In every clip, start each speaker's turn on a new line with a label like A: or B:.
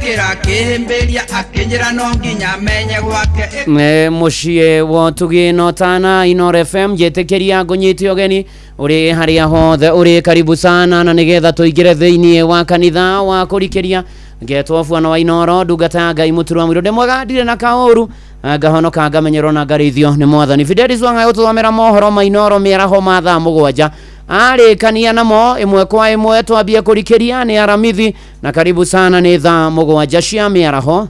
A: kira kimbiria akinjira no nginya menye gwake
B: mucie wotugino tana Inoro FM jetekeria ngonyiti ogeni uri haria hothe uri karibu sana na nigetha tuigire thiini wa kanitha wa kurikeria ngetwo fuana wa Inoro ndungata Ngai muturwa mwiro ndemwaga ndire na kaoru ngahonoka ngamenyerwo na ngarithio ni mwathani Fidelis Wanga gututhomera mohoro ma Inoro miaraho ma thaa mugwanja arikania namo imwe kwa imwe twambie kurikeria ni aramithi na karibu sana ni thaa mugwanja cia miaraho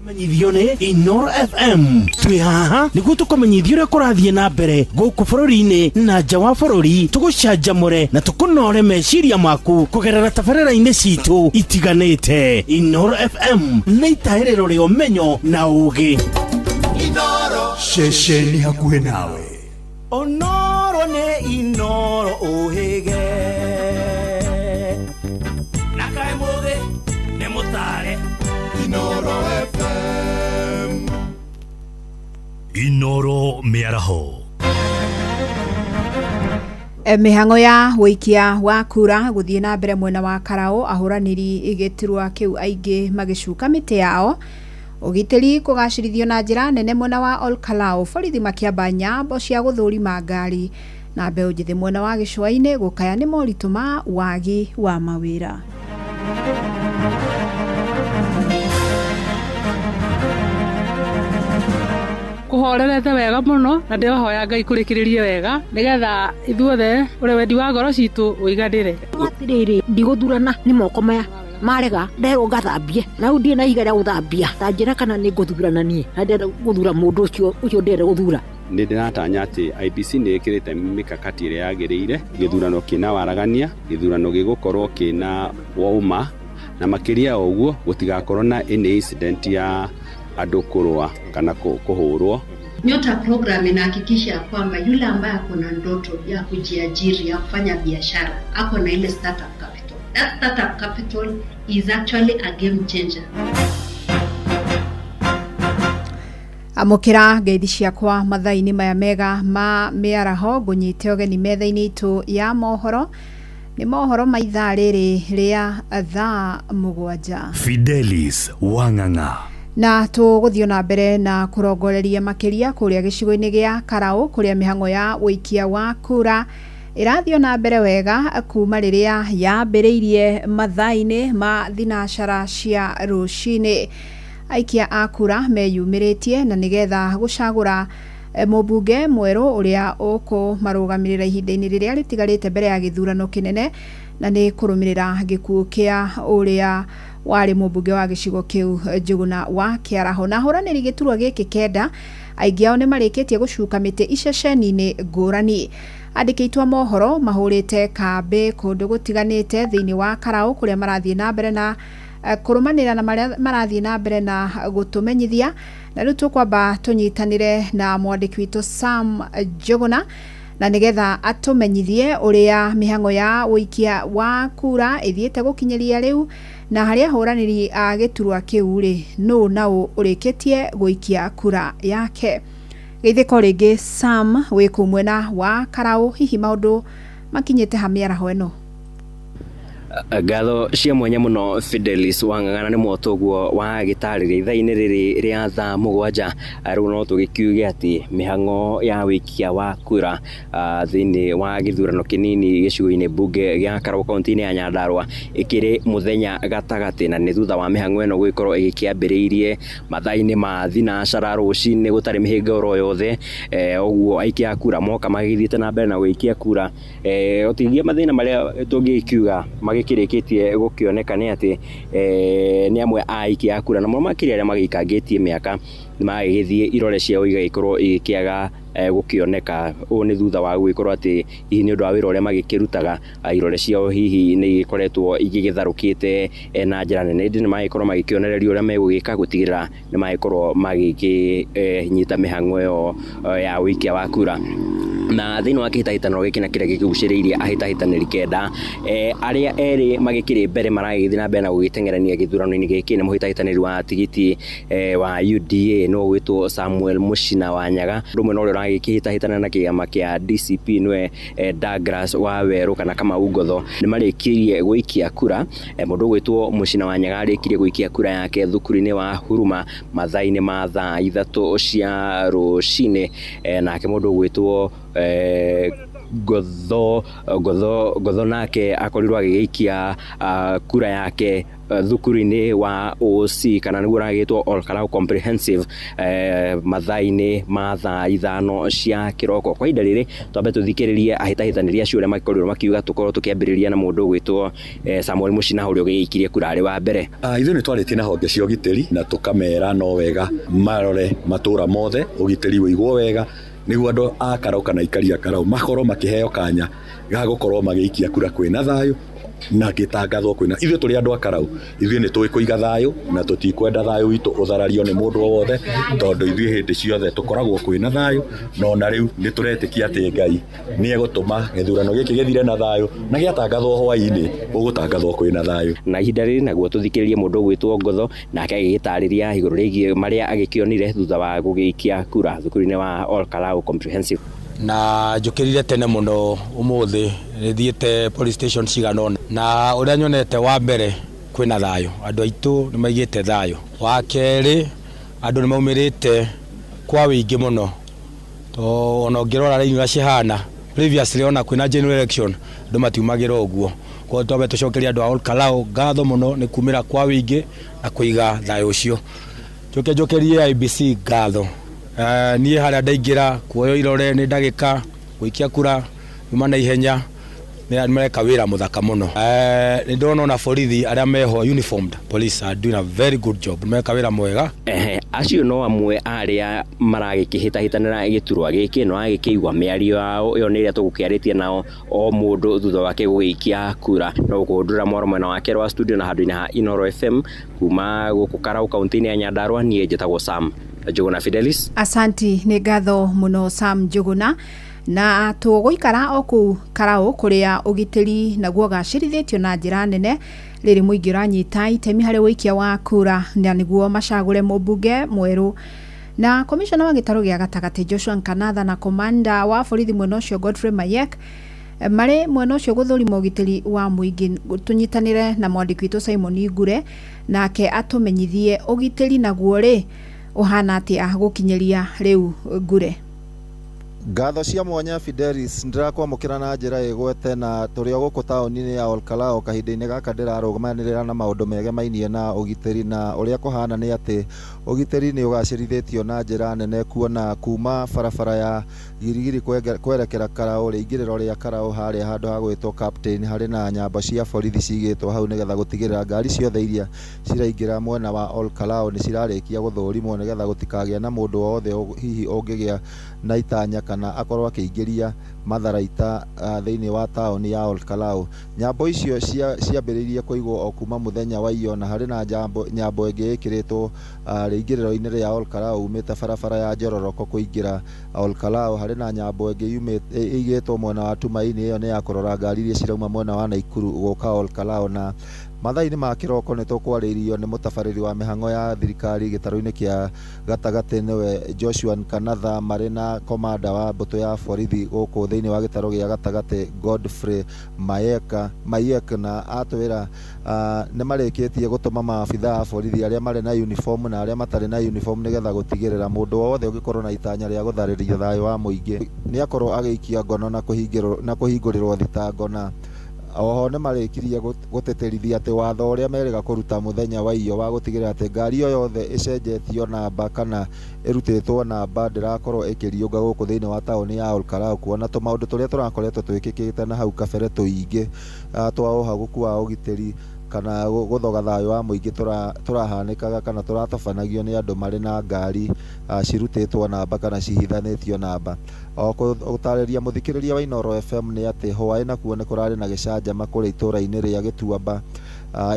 C: Manyithio ni Inoro FM twihaha niguo tukomenyithio ria kurathie na mbere guku bururi-ini na nja wa bururi tugucanjamure na tukunore meciria maku kugerera tabarĩra-inĩ citu itiganĩte. Inoro FM nĩ itahĩrĩro rĩa ũmenyo na ũũgĩ.
D: Inoro ceceni hakuhĩ nawe.
C: Onoro nĩ Inoro ũhĩge na kaĩ mũthĩ nĩ mũtare.
D: Inoro FM.
E: Inoro miaraho.
F: Mihango ya wikia wa kura guthie na mbere mwena wa Karao ahuraniri igitirwa kiu aingi magicuka mite yao ugitiri kugacirithio na njira nene mwena wa Olkalao borithi makiamba nyambo cia guthurima ngari na mbeu njithi mwena wa gicua-ini gukaya ni moritu ma wagi wa mawira.
G: Kuhorerete wega muno na ndihoya Ngai kurikiririe wega nigetha ithuothe uri wendi wa ngoro citu uiganire
H: atiriri ndiguthurana ni moko maya marega nderwo ngathambie na ndie na iga ria guthambia ta njira kana ni nguthurana nie na ndenda guthura mundu ucio ndenda guthura
I: ni ndiratanya ati IBC ni ikirite mikakati ire yagirire githurano kina waragania githurano gigukorwo kina wauma na makiria uguo gutigakorwo na any incident ya andu kurwa kana kuhurwo.
J: Nyota program inahakikisha kwamba yule ambaye ako na ndoto ya kujiajiri ya kufanya biashara ako na ile startup capital. That startup capital is actually a game changer.
F: Amukira ngeithi ciakwa mathaa-ini maya mega ma miaraho ngunyite ogeni metha-ini itu ya mohoro ni mohoro ma ithaa riri ria thaa mugwanja.
E: Fidelis Wanganga
F: na tuguthio na mbere na kurongoreria makiria kuria gicigo-ini gia Karao kuria mihango ya wikia wa kura irathio na mbere wega kuma riria yambiriirie mathaa-ini ma thinacara cia rucini. Aikia a kura meyumiritie na nigetha gucagura mubunge mweru uria ukumarugamirira ihinda-ini riria ritigarite mbere ya githurano kinene na ni kurumirira gikuo kia uria wari mubunge wa gicigo kiu Njuguna wa Kiaraho na huraniri giturwa giki kenda aingi ao ni marikitie gucuka mite iceceni-ini ngurani. Andikitwa mohoro mahurite kambe kundu gutiganite thiini wa Karao kuria marathie na mbere na kurumanira na marathie na mbere na gutumenyithia na riu tukwamba tunyitanire na mwandiki witu Sam Njuguna na nigetha atumenyithie uria mihango ya wikia wa kura ithiete gukinyeria riu na haria huraniri a giturwa kiu ri no nao urikitie guikia kura yake. Geithiko ringi Sam wiku mwena wa Karao hihi maundu makinyite ha miaraho eno.
K: Ngatho cia mwanya muno Fidelis Wanganga ni mwotoguo wa gitarire ithaa-ini riri ria thaa mugwanja riu no tugikiuge ati mihango ya wikia wa kura thiini wa githurano kinini gicigo-ini bunge gia Karao kaunti-ini ya Nyandarua ikiri muthenya gatagati na ni thutha wa mihango eno guikorwo igikiambiriirie mathaa-ini ma thinacara rucini gutari mihinga oro yothe uguo aikia kura moka magithiite na mbere na guikia kura otigia mathina maria tungikiuga magikirikitie gukioneka ni ati ni amwe aikia a kura na mo makiria aria magikangitie miaka ni magithie irore ciao igagikorwo igikiaga gukioneka o ni thutha wa guikorwo ati hihi ni undu wa wira uria magikirutaga irore ciao hihi ni igikoretwo igigitharukite na njira nene ndi ni magikorwo magikionererio uria megugika gutigirira ni magikorwo magikinyita mihango yo ya wikia wa kura na thiini wa kihitahitano giki na kiria gikiguciriirie ahitahitaniri kenda aria eri magikiri mbere maragithii na mbere na gugitengerania githurano-ini giki ni muhitahitaniri wa tigiti wa UDA no gwitwo Samuel Muchina wa Nyaga rumwe no rora gikihitahitana na kĩama kĩa DCP nwe Douglas Waweru kana Kamau Ngotho nĩ marĩkirie gũikia kura mũndũ gwitwo Muchina wa Nyaga arĩkirie gũikia kura yake thukuru-inĩ wa Huruma mathaa-inĩ ma thaa 3 cia rũcinĩ nake mũndũ gwitwo Ngotho nake akorirwo agĩikia kura yake thukuru-inĩ wa OC kana nĩguo ragĩtwo Ol Kalou Comprehensive mathaa-inĩ ma thaa 5 cia kĩroko. Kwa ihinda rĩrĩ twambe tũthikĩrĩrie ahĩtahĩtanĩri acio arĩa makorirwo makiuga tũkorwo tũkĩambĩrĩria na mũndũ gwĩtwo Samuel Muchina ũrĩa ũgĩikirie kura arĩ wa mbere.
L: Ithuĩ nĩ twarĩtie na honge cia ũgitĩri na tũkamera no wega marore matũra mothe ũgitĩri wĩigwo wega nĩguo andũ a Karau kana aikari a Karau makorwo makĩheo kanya ga gũkorwo magĩikia kura kwĩna thayũ na gĩtangathwo kwĩna ithuĩ tũrĩ andũ a Karau ithuĩ nĩ tũĩ kũiga thayũ na tũtikwenda thayũ witũ ũtharario nĩ mũndũ o wothe tondũ ithuĩ hĩndĩ ciothe tũkoragwo kwĩna thayũ no na rĩu nĩ tũretĩkia atĩ Ngai nĩ egũtũma gĩthurano gĩkĩ gĩthire na thayũ na gĩatangathwo hwaĩ-inĩ ũgũtangathwo kwĩna thayũ.
K: Na ihinda rĩrĩ naguo tũthikĩrĩrie mũndũ gwĩtwo Ngotho nake agĩgĩtarĩria igũrũ rĩgiĩ marĩa agĩkĩonire thutha wa gũgĩikia kura thukuru-inĩ wa Ol Kalou Comprehensive.
M: Na njũkĩrire tene mũno ũmũthĩ thiĩte police station cigana na ũrĩa nyonete wa mbere kwĩna thayũ andũ aitũ nĩ maigĩte thayũ. Wa kerĩ andũ nĩ maumĩrĩte kwa wĩingĩ mũno to ona ũngĩrora raini ũrĩa cihana previously ona kwĩna general election andũ matiumagĩra ũguo. Kwa twambe tũcokeria andũ a Ol Kalou ngatho mũno nĩ kumĩra kwa wĩingĩ na kũiga thayũ ũcio. Njokerie IBC ngatho niĩ harĩa ndaingĩra kuoyo irore nĩ ndagĩka gũikia kura nyuma na ihenya nĩ mareka wĩra mũthaka mũno. Nĩ ndona ona borithi arĩa meho uniformed police are doing a very good job, meka wĩra mwega.
K: Acio no amwe arĩa maragĩkĩhĩtahĩtanĩra gĩturwa gĩkĩ no agĩkĩigua mĩario yao ĩyo nĩ ĩrĩa tũgũkĩarĩtie nao o mũndũ thutha wake gũgĩikia kura. No gũkũndũra mwaro mwena wake wa studio na handũ-inĩ ha Inoro FM kuma gũkũ Karau kaunti-inĩ ya Nyandarua niĩ njĩtagwo Sam Njuguna Fidelis.
F: Asanti nĩ ngatho mũno Sam Njuguna. Na tũgũikara o kũu Karau kũrĩa ũgitĩri naguo gacĩrithĩtio na njĩra nene rĩrĩ mũingĩ ũranyita itemi harĩ ũikia wa kura na nĩguo macagũre mũmbunge mwerũ. Na komishona wa gĩtarũ gĩa gatagatĩ Joshua Nkanatha na komanda wa borithi mwena ũcio Godfrey Mayek marĩ mwena ũcio gũthũrima ũgitĩri wa mũingĩ. Tũnyitanĩre na mwandĩki witũ Simon Ngure nake atũmenyithie ũgitĩri naguo rĩ ũhana atĩa gũkinyĩria rĩu Ngure.
N: Ngatho cia mwanya Fidelis ndĩrakwamũkĩra na njĩra ĩgwete na tũrĩ gũkũ taũni-inĩ ya Ol Kalou kahinda-inĩ gaka ndĩrarũmanĩrĩra na maũndũ megemainie na ũgitĩri na ũrĩa kũhana nĩ atĩ ũgitĩri nĩ ũgacĩrithĩtio na njĩra nene kuona kuma barabara ya Girigiri kwerekera Karau rĩingĩrĩro rĩa Karau harĩa handũ ha gwĩtwo Captain harĩ na nyamba cia borithi cigĩtwo hau nĩgetha gũtigĩrĩra ngari ciothe iria ciraingĩra mwena wa Ol Kalou nĩ cirarĩkia gũthũrimwo nĩgetha gũtikagĩa na mũndũ wothe hihi ũngĩgĩa na itanya kana akorwo akĩingĩria matharaita thĩinĩ wa taũni ya Ol Kalou. Nyambo icio ciambĩrĩirie kũigwo o kuma mũthenya wa iyo na harĩ na nyambo ĩngĩ ĩkĩrĩtwo rĩingĩrĩro-inĩ rĩa Ol Kalou umĩte barabara ya Njororoko kũingĩra Ol Kalou. Harĩ na nyambo ĩngĩ ĩigĩtwo mwena wa Tumaini, ĩyo nĩ ya kũrora ngari iria cirauma mwena wa Naikuru gũka Ol Kalou. Na mathaa-inĩ ma kĩroko nĩ tũkwarĩrio nĩ mũtabarĩri wa mĩhang'o ya thirikari gĩtarũ-inĩ kĩa gatagatĩ nĩwe Joshua Nkanatha marĩ na komanda wa mbũtũ ya borithi gũkũ thĩinĩ wa gĩtarũ gĩa gatagatĩ Godfrey Mayek na atwĩra nĩ marĩkĩtie gũtũma maabitha a borithi arĩa marĩ na uniform na arĩa matarĩ na uniform nĩgetha gũtigĩrĩra mũndũ wothe ũngĩkorwo na itanya rĩa gũtharĩria thayũ wa mũingĩ nĩ akorwo agĩikia ngono na kũhingũrĩrwo thitango. Na oho nĩ marĩkirie gũteterithia atĩ watho ũrĩa merĩga kũruta mũthenya wa iyo wa gũtigĩrĩra atĩ ngari o yothe ĩcenjetio namba kana ĩrutĩtwo namba ndĩrakorwo ĩkĩriũnga gũkũ thĩinĩ wa taũni ya Ol Kalou, kuona tũmaũndũ tũrĩa tũrakoretwo twĩkĩkĩte na hau kabere tũingĩ twa ũhagũku wa ũgitĩri kana gũthoga thayũ wa mũingĩ tũrahanĩkaga kana tũratabanagio nĩ andũ marĩ na ngari cirutĩtwo namba kana cihithanĩtio namba. O gũtarĩria mũthikĩrĩria wa Inoro FM nĩ atĩ hwaĩ nakuo nĩ kũrarĩ na gĩcanjama kũrĩa itũra-inĩ rĩa Gĩtuamba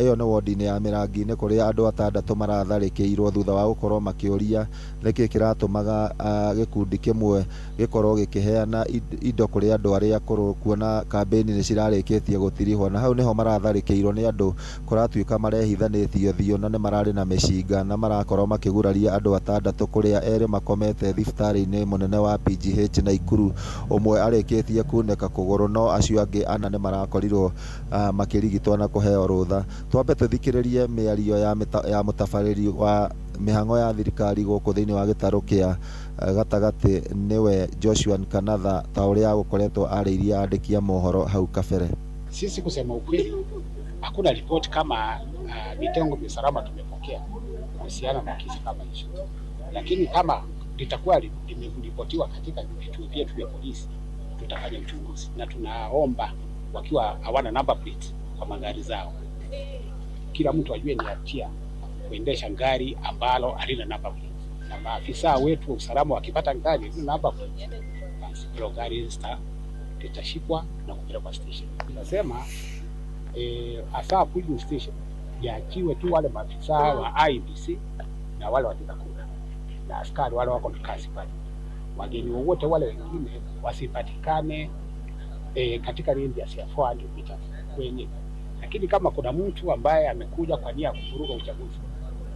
N: iyo ni wodi-inĩ ya Mĩrangi-inĩ kũrĩa andũ 6 maratharĩkĩirwo thutha wa gũkorwo makĩũria nĩkĩ kĩratũmaga gĩkundi kĩmwe gĩkorwo gĩkĩheana indo kũrĩ andũ arĩa akũrũ, kuona kambĩini nĩ cirarĩkĩtie gũtirihwo, na hau niho maratharĩkĩirwo nĩ andũ kũratuĩka marehithanĩtio thio na nĩ mararĩ na mĩcinga na marakorwo makĩguraria andũ 6 kũrĩa erĩ makomete thibitarĩ-inĩ mũnene wa PGH Naikuru, ũmwe arĩkĩtie kunĩka kũgũrũ no acio angĩ 4 nĩ marakorirwo makĩrigitwo na kũheo rũtha. Twambe tũthikĩrĩrie mĩario ya mũtabarĩri wa mĩhang'o ya thirikari gũkũ thĩinĩ wa gĩtarũ kĩa gatagatĩ nĩwe Joshua Nkanatha ta ũrĩa agũkoretwo arĩirie andĩki a mohoro hau kabere.
O: Sisi kusema ukweli hakuna ripoti kama vitengo vya usalama tumepokea kuhusiana na kesi kama hicho, lakini kama litakuwa limeripotiwa katika vituo vyetu vya polisi tutafanya uchunguzi, na tunaomba wakiwa hawana number plate kwa magari zao, kila mtu ajue ni hatia kuendesha gari ambalo halina number plate, na maafisa wetu wa usalama wakipata gari halina number plate, basi hilo gari litashikwa na kupelekwa station. Tunasema hasa polling station yaachiwe tu wale maafisa wa IEBC na wale wapiga kura na askari wale wako na kazi pale. Wageni wowote wale wengine wasipatikane katika range ya 400 meters kwenye. Lakini kama kuna mtu ambaye amekuja kwa nia ya kuvuruga uchaguzi,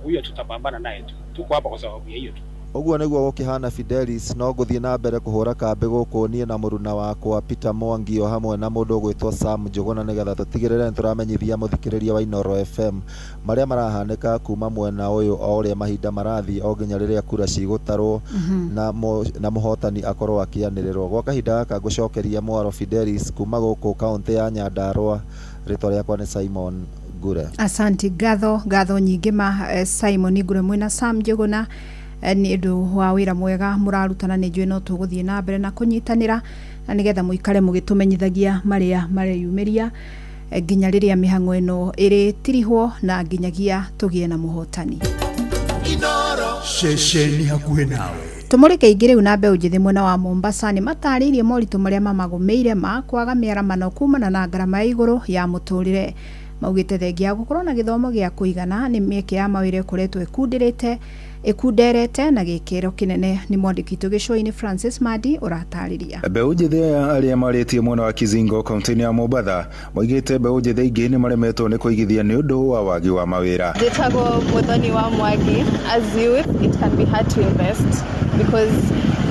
O: huyo tutapambana naye tu. Tuko hapa kwa sababu ya hiyo tu.
N: Ũguo nĩguo gũkĩhana Fidelis, no gũthiĩ na mbere kũhũra kambĩ gũkũ niĩ na mũruna wakwa Peter Mwangi o hamwe na mũndũ ũgwĩtwo Sam Njũgũna nĩgetha tũtigĩrĩre nĩtũramenyithia mũthikĩrĩria wa Inoro FM marĩa marahanĩka kuma mwena ũyũ o ũrĩa mahinda marathiĩ o nginya rĩrĩa kura cigũtarwo na mũhotani akorwo akĩanĩrĩrwo. Gwa kahinda gaka ngũcokeria mwaro Fidelis kuma gũkũ kaũntĩ ya Nyandarua, rĩtwa rĩakwa nĩ Simon Ngure.
F: Asanti gatho nyingĩ ma Simon Ngure mwena Sam Njũgũna nĩ ũndũ wa wĩra mwega mũrarutana. Nĩ njũĩ no tũgũthiĩ na mbere na kũnyitanĩra na nĩgetha mũikare mũgĩtũmenyithagia marĩa mareyumĩria nginya rĩrĩa mĩhang'o ĩno ĩrĩtirihwo na nginyagia tũgĩe na mũhotani.
D: Inoro ceceni hakuhĩ nawe.
F: Tũmũrĩke ingĩ rĩu na mbeũ njĩthĩ mwena wa Mombasa nĩ matarĩirie moritũ marĩa mamagũmĩire ma kwaga mĩaramano kumana na ngarama ya igũrũ ya mũtũrĩre. Maugĩte thengia gũkorwo na gĩthomo gĩa kũigana nĩ mĩeke ya mawĩra ĩkoretwo ĩkunderete na gĩkĩro kĩnene. Nĩ mwandĩki tũgĩcũa-inĩ Francis Madi ũratarĩria.
P: Mbeũ njĩthĩ arĩa marĩtie mwena wa Kizingo kaunti-inĩ ya Mombasa moigĩte mbeũ njĩthĩ ingĩ nĩ maremetwo nĩ kũigithia nĩ ũndũ wa wagi wa mawĩra.
Q: Njĩtagwo Mũthoni wa Mwangi. As youth it can be hard to invest because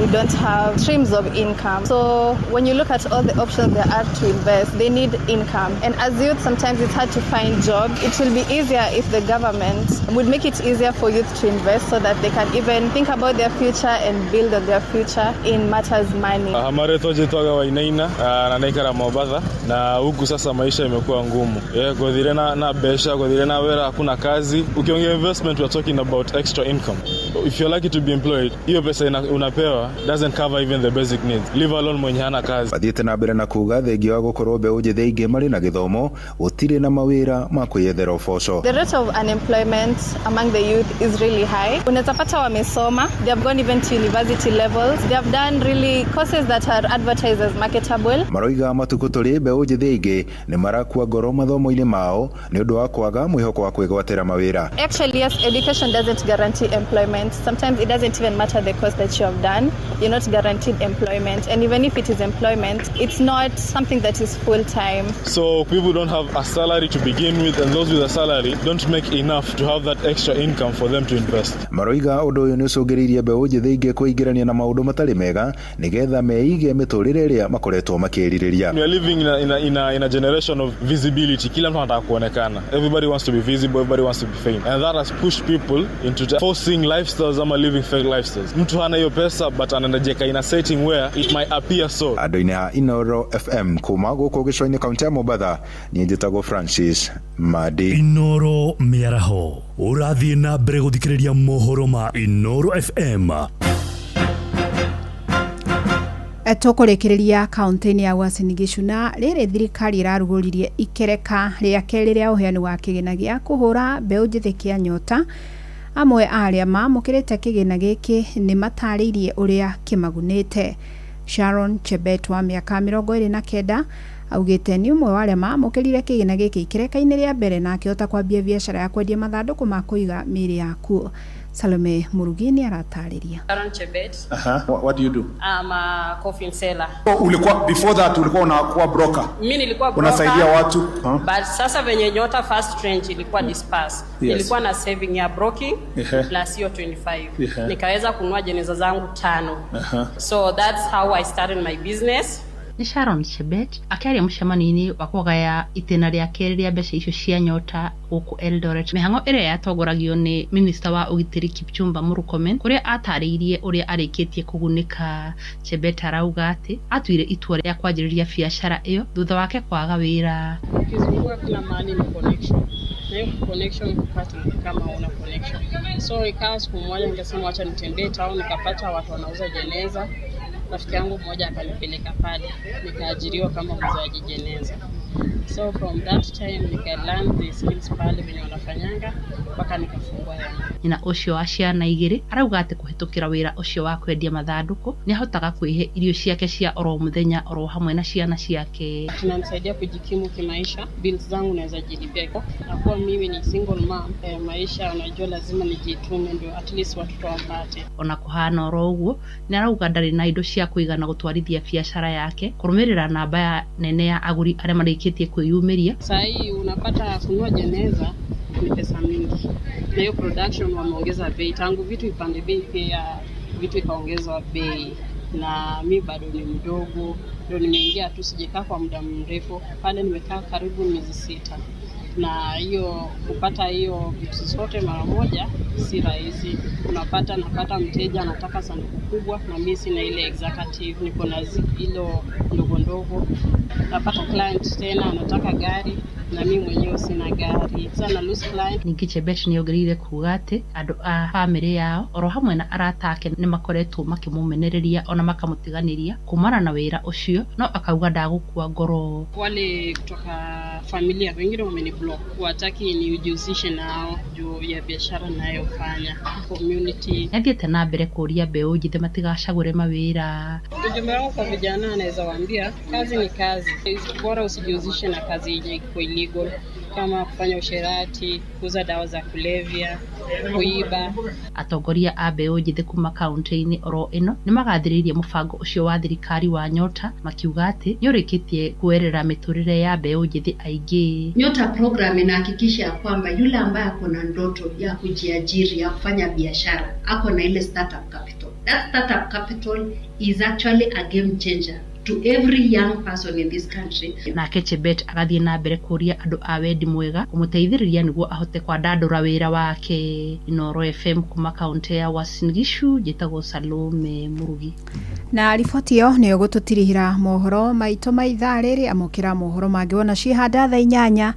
Q: we don't have streams of income. So when you look at all the options there are to invest, they need income. And as youth, sometimes it's hard to find jobs. It will be easier if the government would make it easier for youth to invest so that they can even think about their future and build on their future in matters money.
R: Hamaretho jitwaga Wainaina na naikara Mombasa na huku sasa maisha imekuwa ngumu. Kuthire na besha, kuthire na wera hakuna kazi. Ukiongea investment we are talking about extra income. If you're lucky to be employed, hiyo pesa unapewa doesn't cover even the basic needs. Leave alone mwenye hana kazi.
P: Bathiĩte na mbere na kuga thengia wa gũkorwo mbeũ njĩthĩ ingĩ marĩ na gĩthomo gũtirĩ na mawĩra ma kwĩyethera ũboco.
Q: The rate of unemployment among the youth is really high. Unaweza pata wamesoma, they have gone even to university levels. They have done really courses that are advertised as marketable.
P: Maroiga matukũ tũrĩ mbeũ njĩthĩ ingĩ nĩ marakua ngoro mathomo-inĩ mao nĩ ũndũ wa kwaga mwĩhoko wa kwĩgwatĩra mawĩra.
Q: Actually, yes, education doesn't guarantee employment. Sometimes it doesn't even matter the course that you have done. You're not guaranteed employment, and even if it is employment, it's not something that is full-time.
R: So people don't have a salary to begin with, and those with a salary don't make enough to have that extra income for them to invest.
P: Maroiga ũndũ ũyũ nĩ ũcũngĩrĩirie mbeũ njĩthĩ ingĩ kwĩingĩrania na maũndũ matarĩ mega nĩgetha meige mĩtũrĩre ĩrĩa makoretwo makĩĩrirĩria.
R: We are living in a generation of visibility. Kila mtu anataka kuonekana. Everybody wants to be visible, everybody wants to be famous, and that has pushed people into forcing lifestyles ama living fake lifestyles. Mtu hana hiyo pesa but anajeka in a setting where it might appear so.
P: Andũ-inĩ ha Inoro FM kuma gũkũ gĩcũa-inĩ kaunti ya Mombasa niĩ njĩtagwo Francis Madi.
E: Inoro mĩaraho ũrathiĩ na mbere gũthikĩrĩria mohoro ma Inoro FM.
F: Tũkũrĩkĩrĩria kaunti-inĩ ya Uasin Gishu na rĩrĩ thirikari ĩrarugũririe ikereka rĩa kerĩ rĩa ũheani wa kĩgĩna gĩa kũhũra mbeũ njĩthĩ kĩa Nyota. Amwe arĩa mamũkĩrĩte kĩgĩna gĩkĩ nĩ matarĩirie ũrĩa kĩmagunĩte. Sharon Chebet wa mĩaka 29 augite ni umwe wa aria mamukirire kigina giki ikireka-ini ria mbere na akihota kwambia biashara ya kwendia mathanduku ma kuiga miri yaku. Salome Murugini aratariria.
S: Sharon Chebet.
T: What do you do?
S: I'm a coffin seller.
T: Ulikuwa before that ulikuwa unakuwa broker?
S: Mimi nilikuwa broker.
T: Unasaidia watu?
S: But sasa venye Nyota first range ilikuwa disperse. Nilikuwa na saving ya broking plus hiyo 25. Nikaweza kununua jeneza zangu 5. So that's how I started my business.
U: Ni Sharon Chebet akiaria mucemanio-ini wa kugaya itena ria keri ria mbeca icio cia Nyota guku Eldoret. Mihango iria yatongoragio ni Minister wa Ugitiri Kipchumba Murkomen kuria atariirie uria arikitie kugunika. Chebet arauga ati atuire itua ria kwanjiriria biashara iyo thutha wake kwaga wira.
S: Ukizunguka kila mahali ni connection. Na hiyo connection kupata kama una connection. So ikawa siku moja nikasema acha nitembee town nikapata watu wanauza jeneza. Rafiki yangu mmoja akanipeleka pale, nikaajiriwa kama muuzaji jeneza. So from that time nika learn the skills pale venye wanafanyanga mpaka nikafungua yangu.
U: Ina ucio wa ciana igiri arauga ati kuhitukira wira ucio wa kwendia mathanduku ni ahotaga kwihe irio ciake cia oro muthenya oro hamwe na ciana ciake.
S: Tunanisaidia kujikimu kimaisha, bills zangu naweza jilipia. Na kwa mimi ni single mom, maisha unajua lazima nijitume ndio at least watoto wapate.
U: Ona kuhana oro uguo ni arauga ndari na indo cia kuigana gutwarithia biashara yake kurumirira namba ya nene ya aguri aria marikitie kwiyumiria.
S: Sasa hii unapata kununua jeneza ni pesa mingi. Na hiyo production wameongeza bei, tangu vitu ipande bei pia vitu ikaongezwa bei. Na mimi bado ni mdogo, ndio nimeingia tu, sijekaa kwa muda mrefu. Pale nimekaa karibu miezi 6. Na hiyo kupata hiyo vitu zote mara moja si rahisi. Napata mteja anataka sanduku kubwa na mimi sina ile executive, niko na hilo ndogo ndogo. Napata client tena anataka gari na mimi mwenyewe sina gari. Sana lose client.
U: Ningi Chebet ni ogirire kuga ati andu a family yao oro hamwe na arata ake ni makoretwo makimumenereria ona makamutiganiria kumara na wira ucio, no akauga ndagukua ngoro.
S: Wale kutoka familia wengine wameniblock, wataki nijihusishe nao juu ya biashara ninayofanya. Community
U: ngiete na mbere kuria mbeu njithe matigacagure mawira.
S: Ujumbe wangu kwa vijana anaweza waambia kazi ni kazi, bora usijihusishe na kazi yenye iko illegal kama kufanya usherati, kuuza dawa za kulevya, kuiba.
U: Atongoria a mbeu njithe kuma kaunti-ini oro ino ni magathiririe mubango ucio wa thirikari wa Nyota makiuga ati ni urikitie kuerera miturire ya mbeu njithe aingi.
J: Nyota program inahakikisha kwamba yule ambaye ako na ndoto ya kujiajiri ya kufanya biashara ako na ile startup capital. That startup capital is actually a game changer to every young person in this country.
U: Na Chebet agathie na mbere kuria andu a wendi mwega kumuteithiriria niguo ahote kwandandura wira wake. Inoro FM kuma kaunti ya Uasin Gishu, jitagwo Salome Murugi.
F: Na riboti iyo niyo gututirihira mohoro maito maitha riri amukira mohoro mangiona cihanda tha 8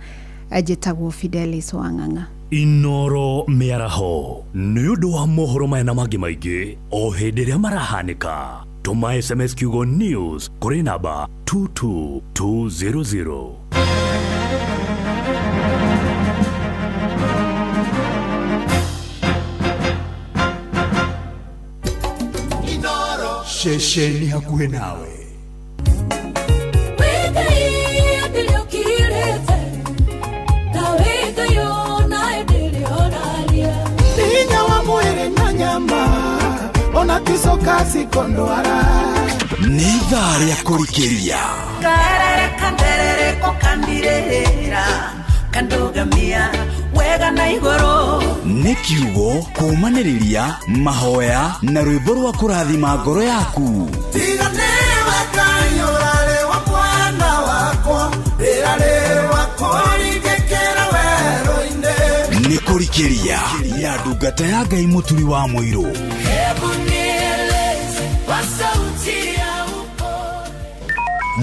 F: jitagwo Fidelis Wang'ang'a.
E: Inoro miaraho ni undu wa mohoro maya na mangi maingi o hindi ria marahanika. Tuma SMS kiugo news kuri namba 22200.
D: Inoro shesheni hakuhe nawe.
V: Ninya wa mwere na nyama ona kisoka sikondwara
D: ni thari ya kurikiria
V: karere kanderere ko kandirehera kandogamia wega na igoro
D: ni kiugo kumaniriria mahoya na rwimbo rwa kurathima ngoro yaku.
V: tigane wakanyorare wa mwana wako rerare wako rigekera wero-inde
D: ni kurikiria ya ndungata ya Ngai muturi wa muiru.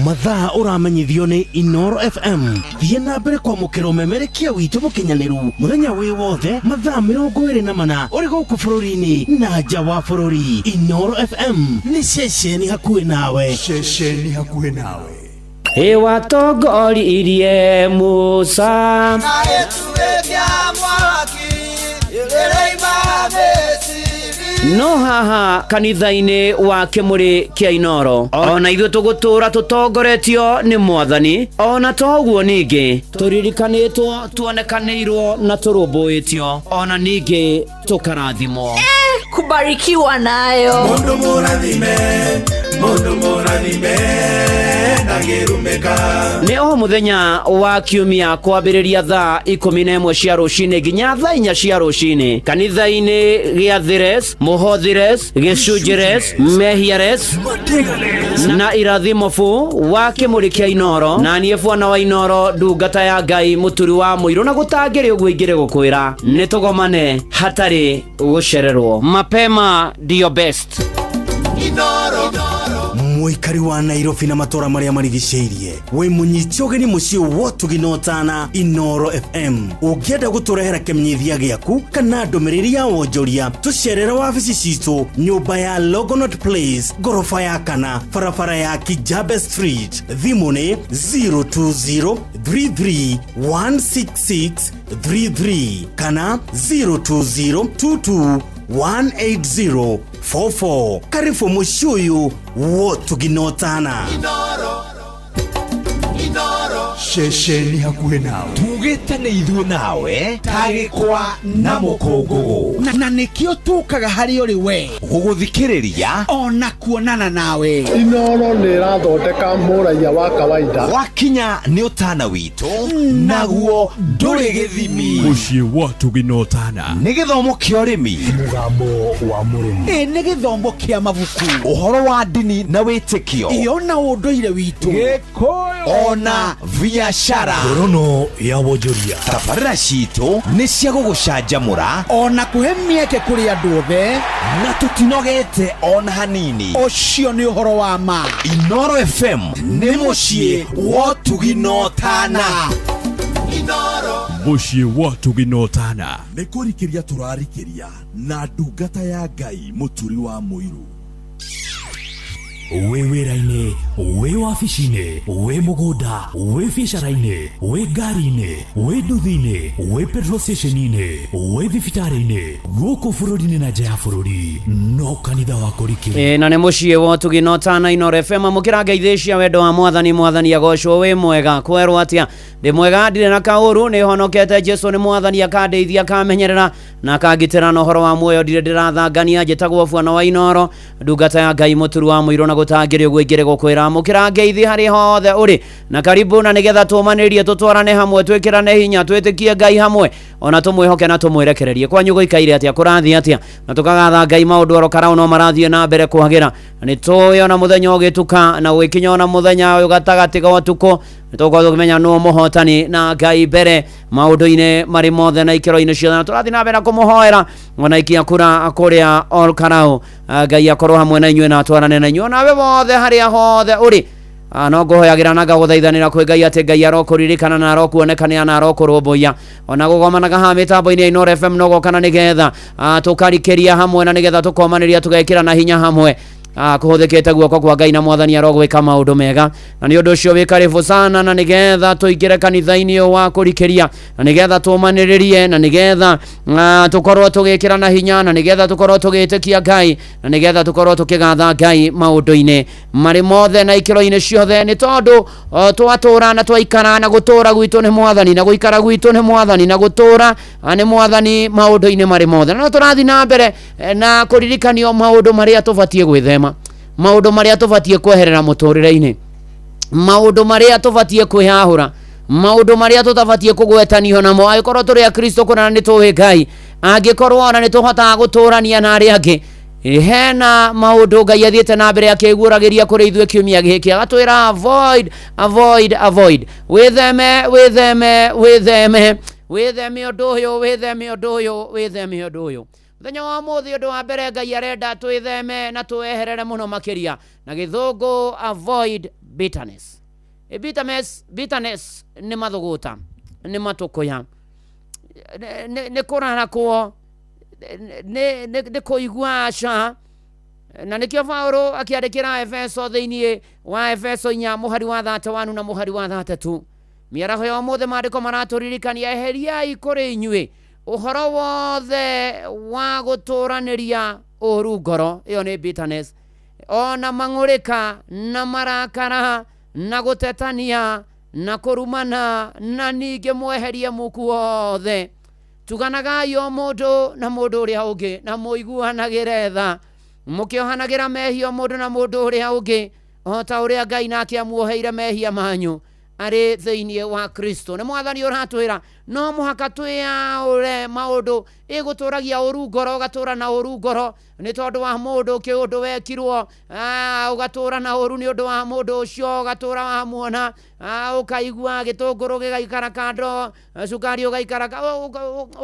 C: mathaa uramenyithio ni Inoro FM. Thie na mbere kwa mukiro memerekia witu mukinyaniru muthenya wi wothe mathaa 24 uri guku bururi-ini na nja wa bururi. Inoro FM ni ceceni hakuhi nawe.
D: Ceceni hakuhi nawe.
B: Watongoririe Musa
V: na etuwekya mwaki ilereima besiri
B: no haha kanitha-inĩ wa Kĩmũrĩ kĩa Inoro ona ithuĩ tũgũtũra tũtongoretio nĩ Mwathani ona toguo ningĩ tũririkanĩtwo tuonekanĩirwo na tũrũmbũĩtio ona ningĩ tũkarathimwo
A: kubarikiwa nayo
V: mundu mũrathime ndagĩrumĩka.
B: Nĩ o mũthenya wa kiumia kwambĩrĩria thaa 11 cia rũcinĩ nginya thaa 4 cia rũcinĩ kanitha-inĩ gĩa Thires, Mũhothires, Gĩcunjĩres, Mehiares na Irathimofu wa Kĩmũrĩ kĩa Inoro, na niĩ Bwana wa Inoro ndungata ya Ngai mũturi wa mũirũ, na gũtangĩrĩ ũguo ingĩrĩ gũkwĩra nĩ tũgomane hatarĩ gũcererwo. Mapema ndio best.
V: Inoro
C: Muikari wa Nairobi na matora maria marigicĩirie we munyiti ũgeni mũciĩ wa Tuginotana Inoro FM ũngĩenda gũtũrehera kĩmenyithia gĩaku kana ndũmĩrĩri ya wonjoria tũcerera wabici citũ nyũmba ya Logonot Place gorofa ya kana barabara ya Kijabe Street, thimũ nĩ 02033166333 kana 02022180044. Karibu mũciĩ ũyũ wa Tuginotana.
V: Shesheni hakuhe nawe tugĩte nĩ ithuĩ nawe tagĩkwa na mũkũngũgũ na nĩkĩo tũkaga harĩ ũrĩ we gũgũthikĩrĩria ona kuonana nawe.
G: Inoro nĩ ĩrathondeka mũraia wa kawaida
V: wakinya nĩ ũtana witũ naguo ndũrĩ gĩthimi.
E: Mũciĩ wa Tuginotana
V: nĩ gĩthomo kĩa ũrĩmi,
G: mũgambo wa mũrĩmi,
V: nĩ gĩthomo kĩa mabuku, ũhoro wa ndini na wĩtĩkio, ona ũndũire witũ, Gĩkũyũ ona biashara,
E: ngorono ya wonjoria.
V: Tabarĩra citũ nĩ cia gũgũcanjamũra ona kũhe mĩeke kũrĩ andũ othe na tũtinogete ona hanini. Ũcio nĩ ũhoro wa ma. Inoro FM nĩ mũciĩ wa Tuginotana.
E: Mũciĩ wa Tuginotana
V: nĩ kũrikĩria tũrarikĩria na ndungata ya Ngai mũturi wa mũirũ.
E: we wĩra-inĩ, we wabici-inĩ, we mũgũnda, we biacara-inĩ, we ngari-inĩ, we nduthi-inĩ, we petrol station-inĩ, we thibitarĩ-inĩ, gũkũ bũrũri-inĩ na nja ya bũrũri, no kanitha wa kũrikĩria.
B: Na nĩ mũciĩ wa Tuginotana Inoro FM amũkĩra ngeithi cia wendo wa Mwathani agocwo wĩ mwega. Kwerwo atĩa ndĩ mwega ndirĩ na kaũru, nĩ honokete Jesu nĩ Mwathani akandeithia akamenyerera na akangitĩra na ũhoro wa muoyo ndirĩ ndĩrathangania. Njĩtagwo Bwana wa Inoro ndungata ya Ngai mũturi wa mũirũ, na gũtangĩrĩ ũguo ingĩrĩ gũkwĩra mũkĩra ngeithi harĩ hothe ũrĩ, na karibu na nĩgetha tũmanĩrie tũtwarane hamwe twĩkĩrane hinya twĩtĩkie Ngai hamwe ona tũmwĩhoke na tũmwĩrekererie. Kwanyu gũikaire atĩa, kũrathiĩ atĩa, na tũkagatha Ngai maũndũ oro karau no marathiĩ na mbere kwagĩra. Nĩ tũĩ ona mũthenya ũgĩtuka na gwĩkinya ona mũthenya ũyũ gatagatĩ ga ũtukũ nĩ tũkorwo tũkĩmenya nũ mũhotani na Ngai mbere maũndũ-inĩ marĩ mothe na ikĩro-inĩ ciothe, na tũrathiĩ na mbere kũmũhoera ona ikia kura kũrĩa ol karau. Ngai akorwo hamwe na inyuĩ na atwarane na inyuĩ nawe wothe harĩa hothe ũrĩ. No ngũhoyagĩra na ngagũthaithanĩra kwĩ Ngai atĩ Ngai arokũririkana na arokũonekania na arokũrũmbũiya ona gũgomanaga haha mĩtambo-inĩ ya Inoro FM no gokana nĩgetha tũkarikĩria hamwe na nĩgetha tũkomanĩria tũgekĩra na hinya hamwe kuhuthikite guoko kwa Ngai na Mwathani arogwika maundu mega. Na ni undu ucio wi karibu sana na nigetha tuingire kanitha-ini wa kurikiria na nigetha tumaniririe na nigetha tukorwo tugikira na hinya na nigetha tukorwo tugitikia Ngai na nigetha tukorwo tukigatha Ngai maundu-ini mari mothe na ikiro-ini ciothe ni tondu twatura na twaikara na gutura gwitu ni Mwathani na guikara gwitu ni Mwathani na gutura ni Mwathani maundu-ini mari mothe. Na turathi na mbere na kuririkanio maundu maria tubatie gwithema, maundu maria tubatie kweherera muturire-ini, maundu maria tubatie kwihahura, maundu maria tutabatie kugwetanio namo agikorwo turi a Kristo kuna ni tuwi Ngai, agikorwo ona ni tuhotaga guturania na ari angi. Hena maundu Ngai athiete na mbere akiguuragiria kuri ithuĩ kiumia gĩkĩ agatwĩra avoid witheme ũndũ ũyũ. Muthenya wa mũthĩ ũndũ wa mbere Ngai arenda twĩtheme na tweherere mũno makĩria na gĩthũngũ avoid bitterness. Bitterness nĩ mathũgũta, nĩ matũkũya, nĩ kũrarakwo, nĩ kũigua ca. Na nĩkĩo Paulo akĩandĩkĩra Efeso thĩinĩ wa Efeso 4 mũhari wa 31 na mũhari wa 33. Mĩaraho ya ũmũthĩ maandĩko maratũririkania eheriai kũrĩ inyuĩ ũhoro wothe wa gũtũranĩria ũru ngoro, ĩyo nĩ bitterness. Ona mang'ũrĩka na marakara na gũtetania na kũrumana na ningĩ mweherie muku wothe. Tuganagai o mũndũ na mũndũ ũrĩa ũngĩ na mũiguanagĩre tha, mũkĩohanagĩra mehia mũndũ na mũndũ ũrĩa ũngĩ, o ta ũrĩa Ngai nake amuoheire mehia manyu arĩ thĩinĩ wa Kristo. Nĩ Mwathani ũratwĩra no mũhaka twĩaũre maũndũ ĩgũtũragia ũru ngoro, ũgatũra na ũru ngoro nĩ tondũ wa mũndũ kĩũndũ wekirwo, ũgatũra na ũru nĩ ũndũ wa mũndũ ũcio, ũgatũra wa muona, ũkaigua gĩtũngũrũ gĩgaikara kando, cukari ũgaikara,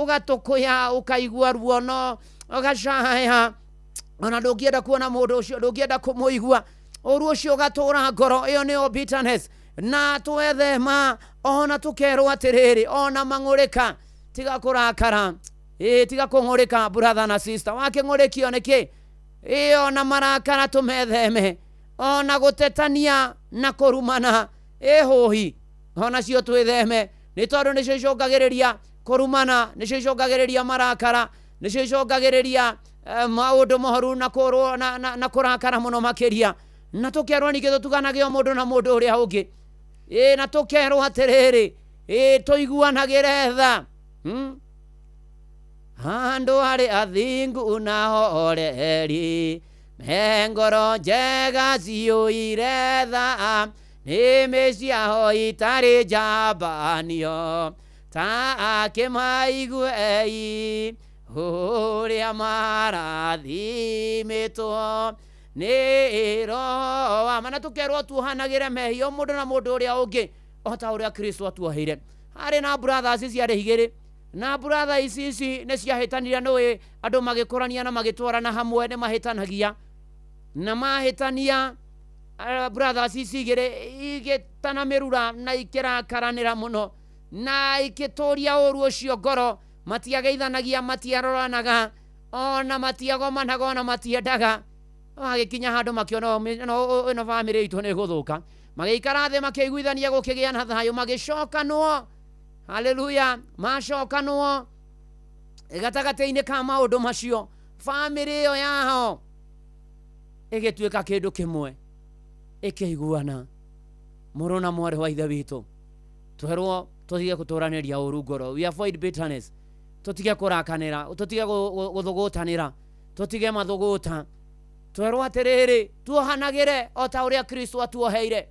B: ũgatũkũya, ũkaigua ruono, ũgacaya, ona ndũngĩenda kuona mũndũ ũcio, ndũngĩenda kũmũigua, ũru ũcio ũgatũra ngoro. Ĩyo nĩyo bitterness. Na twethema ona tukerwo atĩrĩrĩ, ona mang'ũrĩka tiga kũrakara, tiga kũng'ũrĩka brother na sister. Wakĩng'ũrĩkio nĩkĩ? Ona marakara tũmetheme, ona gũtetania na kũrumana hũhi ona cio twĩtheme, nĩ tondũ nĩcio icũngagĩrĩria kũrumana, nĩcio icũngagĩrĩria marakara, nĩcio icũngagĩrĩria maũndũ moru na kũrakara mũno makĩria. Na tũkerwo ningĩ tũtuganage o mũndũ na mũndũ ũrĩa ũngĩ, na tũkerwo atĩrĩrĩ, tũiguanagĩre tha, handũ harĩ athingu na horeri, me ngoro njega ciyũire tha, nĩmĩ ciaho itarĩ njambanio, ta akĩmaiguei ũrĩa marathimĩtwo nĩ Roho wa Mana. Tũkerwo tuohanagĩre mehia mũndũ na mũndũ ũrĩa ũngĩ o ta ũrĩa Kristo atuoheire. Harĩ na brothers ciarĩ igĩrĩ, na brother ici nĩ ciahĩtanire, nĩwe andũ magĩkũrania na magĩtwarana hamwe nĩ mahĩtanagia, na mahĩtania brothers ici igĩrĩ igĩtana mĩrura na ikĩrakaranĩra mũno na ikĩtũria ũru ũcio ngoro, matiageithanagia, matiaroranaga, ona matiagomanaga, ona matiendaga. Agĩkinya handũ makĩona ĩno bamĩrĩ itũ nĩ gũthũka, magĩikara thĩ makĩiguithania gũkĩgĩa na thayũ, magĩcokanwo. Haleluya, macokanwo gatagatĩ-inĩ ka maũndũ macio, bamĩrĩ ĩyo yao ĩgĩtuĩka kĩndũ kĩmwe, ĩkĩiguana. Mũrũ na mwarĩ wa ithe witũ, twerwo tũtige gũtũranĩria ũru ngoro, we avoid bitterness, tũtige kũrakanĩra, tũtige gũthũgũtanĩra, tũtige mathũgũta. Twerwo atĩrĩrĩ, tuohanagĩre o ta ũrĩa Kristo atuoheire,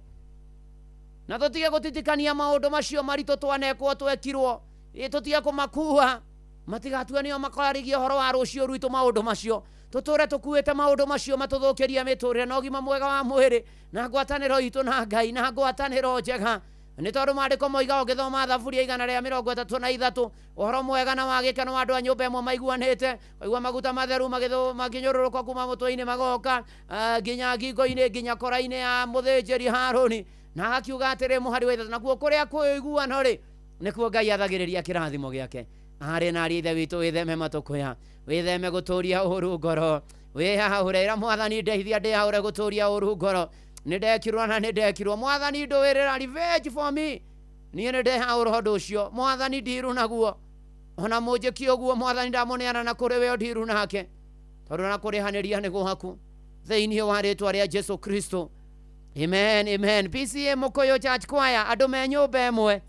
B: na tũtige gũtitikania maũndũ macio maritũ twanekwo twekirwo, tũtige kũmakua, matigatue nĩo makaragia ũhoro wa rũciũ rwitũ maũndũ macio. Tũtũre tũkuĩte maũndũ macio matũthũkĩrie mĩtũrĩre na ũgima mwega wa mwĩrĩ na ngwatanĩro itũ na Ngai na ngwatanĩro njega. Nĩ tondũ maandĩko moiga ũgĩthoma Thaburia 133 ũhoro mwega na wa gĩkeno wa andũ a nyũmba ĩmwe maiguanĩte, kaigua maguta matheru makĩnyũrũrũka kuma mũtwe-inĩ magoka nginya ngingo-inĩ, nginya kora-inĩ ya mũthĩnjĩri Harũni, na agakiuga atĩrĩ mũhari wa ithatũ, nakuo kũrĩa kũiguano-rĩ nĩkuo Ngai athagĩrĩria kĩrathimo gĩake. Arĩ na ithe witũ, wĩtheme matũkũya, wĩtheme gũtũria ũru ngoro, wĩhaũre, ĩra Mwathani ndeithia ndĩhaũre gũtũria ũru ngoro. Nĩndekirwo na nĩndekirwo, Mwathani ndũĩrĩra revenge for me, niĩ nĩndehaũra ũndũ ũcio, Mwathani ndiru naguo, ona mũnjĩkie ũguo Mwathani ndamũneana na kũrĩ we ndiru nake, tondũ na kũrĩhanĩria nĩ gwaku thĩinĩ wa rĩtwa rĩa Jesu Kristo. Amen, amen. PCA Mũkũyũ Church Choir, andũ me nyũmba ĩmwe.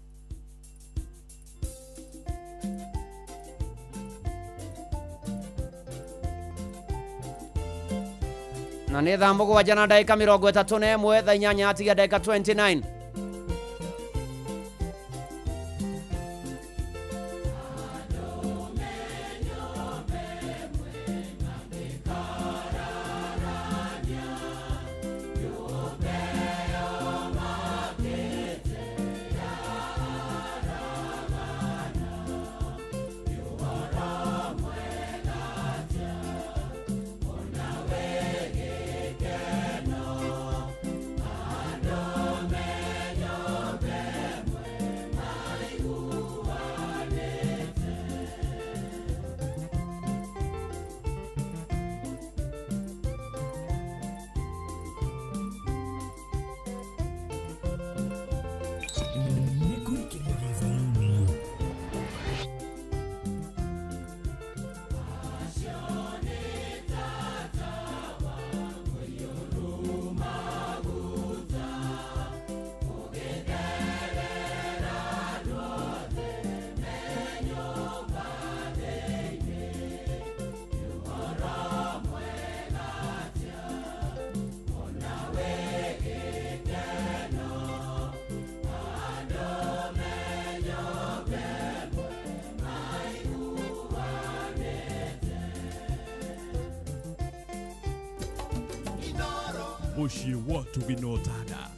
B: Na nĩ thaa mũgwanja na ndagĩka 31, thaa 8 atiga ndagĩka 29.
H: Man.
E: muciĩ wa Tuginotana.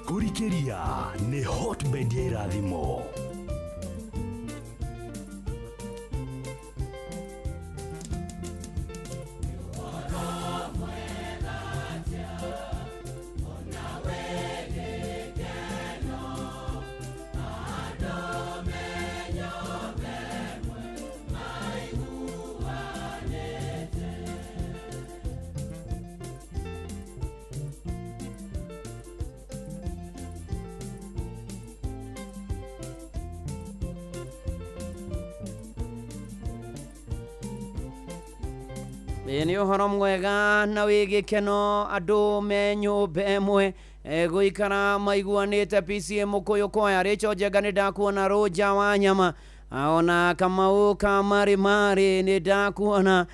E: Kurikeria ni hotbed ya irathimo.
B: Ni uhoro mwega na wigikeno andu me nyumba emwe guikara maiguanite PCA Mukuyu Kwaya Richo Njenga ni ndakuona Roja wa Nyama ona Kamau Kamari ni ndakuona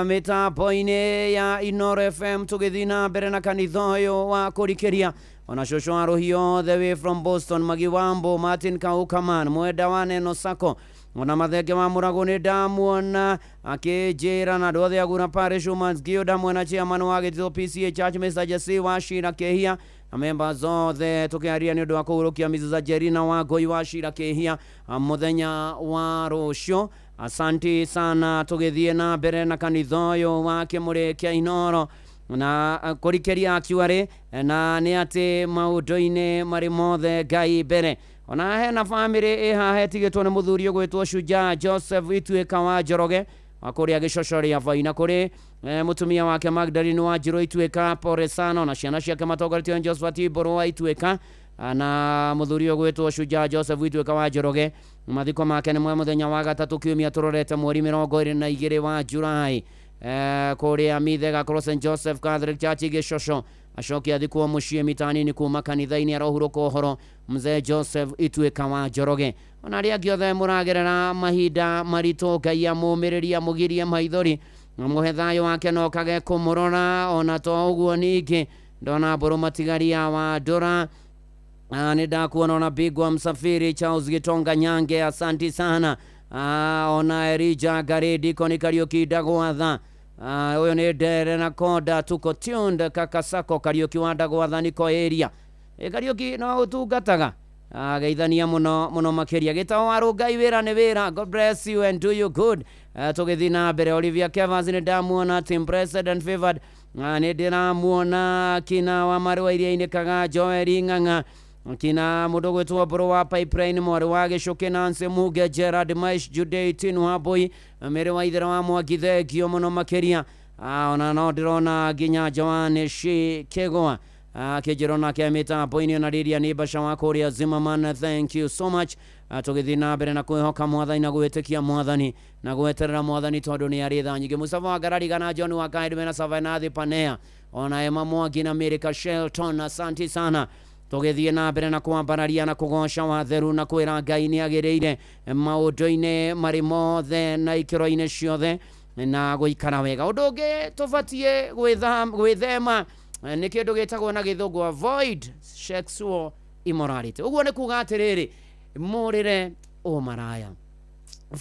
B: mitambo-ini ya Inoro FM tugithina mbere na kanitha uyu wa kurikeria ona shosho aruhio the way from Boston Magiwambo Martin Kaukaman mwenda wa Neno Sako ona mathenge wa Murago ni ndamuona akijira na ndothe aguna parish humans guild mwena chairman wa githo PCA Church Mr. Jesse Washira Kehia na members othe tukiaria ni undu wa kuhurukia Mrs. Jerina wa Ngoi Washira Kehia muthenya wa rucio. Asante sana tugithie na mbere na kanitha uyu wa Kimuri kia Inoro na kurikeria akiwari na ni ati maundu-ini mari mothe Ngai mbere ona hena family iha hetigitwo ni muthuri ugwitwo Shujaa Joseph Ituika wa Njoroge akuria gicocoria vaina kuri mutumia wake Magdalene wa Njiro Ituika pore sana na ciana ciake matongoretio Josephat Iboro wa Ituika na muthuri ugwitwo Shujaa Joseph Ituika wa Njoroge mathiko make ni mwe muthenya wa gatatu kiumia turorete mweri 22 wa Julai kuria Mithega St Joseph Catholic Church gicoco acokia thikwo mucie mitani-ini kuma kanitha-ini arohuruka uhoro mzee Joseph Ituika wa Njoroge ona ria giothe muragerera mahinda marito Ngai amumiriria mugirie maithori muhe thayo wake no kage kumurora ona to uguo ningi ndona mburu matigaria wa Ndura ni ndakuona ona Bigwa Msafiri Charles Gitonga Nyange asanti sana ona Erija Garedi Koni Kariuki Ndagwatha uyu ni Ndere na Konda tuko tuned Kakasako Kariuki wa Ndagwatha niko area Kariuki no utungataga geithania muno makeria gitao waru ngai wira ni wira. God bless you and do you good. Tugithi na mbere Olivia Kevas ni ndamuona team blessed and favored. Ni ndiramuona kina wa marwa iria-ini kaga Joel Ng'ang'a, kina mundu gwitwo bro wa pipeline mwari wa gicuki Nancy Muge Gerard Maish Jude Tinu Haboi mere wa ithera wa Mwangi thengio muno makeria. Ona no ndirona nginya Joan Shi Kegoa kijirona kia mitambo-ini na riria ni basha wa Korea Zimmerman. Thank you so much. Tugithi na mbere na kwihoka mwathani na gwitikia mwathani na gweterera mwathani tondu ni ari tha nyingi. Musafa wa Garari kana John wa Kaidwe na Savanathi Panea ona Emma Mwangi na America Shelton, asante sana. Tugithie na mbere na kwambararia na kugoca watheru na kwira Ngai ni agiriire maundu-ini mari mothe na ikiro-ini ciothe na guikara wega. Undu ungi tubatie gwithema ni kindu gitagwo na githungu avoid sexual immorality. Uguo ni kuga atiriri murire umaraya.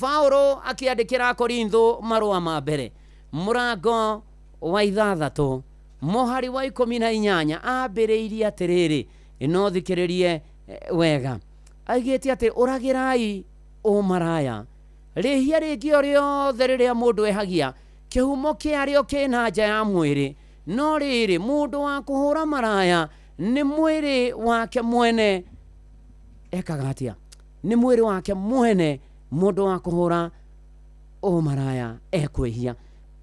B: Paulo akiandikira Korintho marua ma mbere murango wa 6 muhari wa 18 ambiriirie atiriri no thikiririe wega aigite ati uragirai umaraya rihia ringi riothe riria mundu ehagia kihumo kiario kina nja ya mwiri no riri mundu wa kuhura maraya ni mwiri wake mwene ekaga atia ni mwiri wake mwene mundu wa kuhura umaraya ekwihia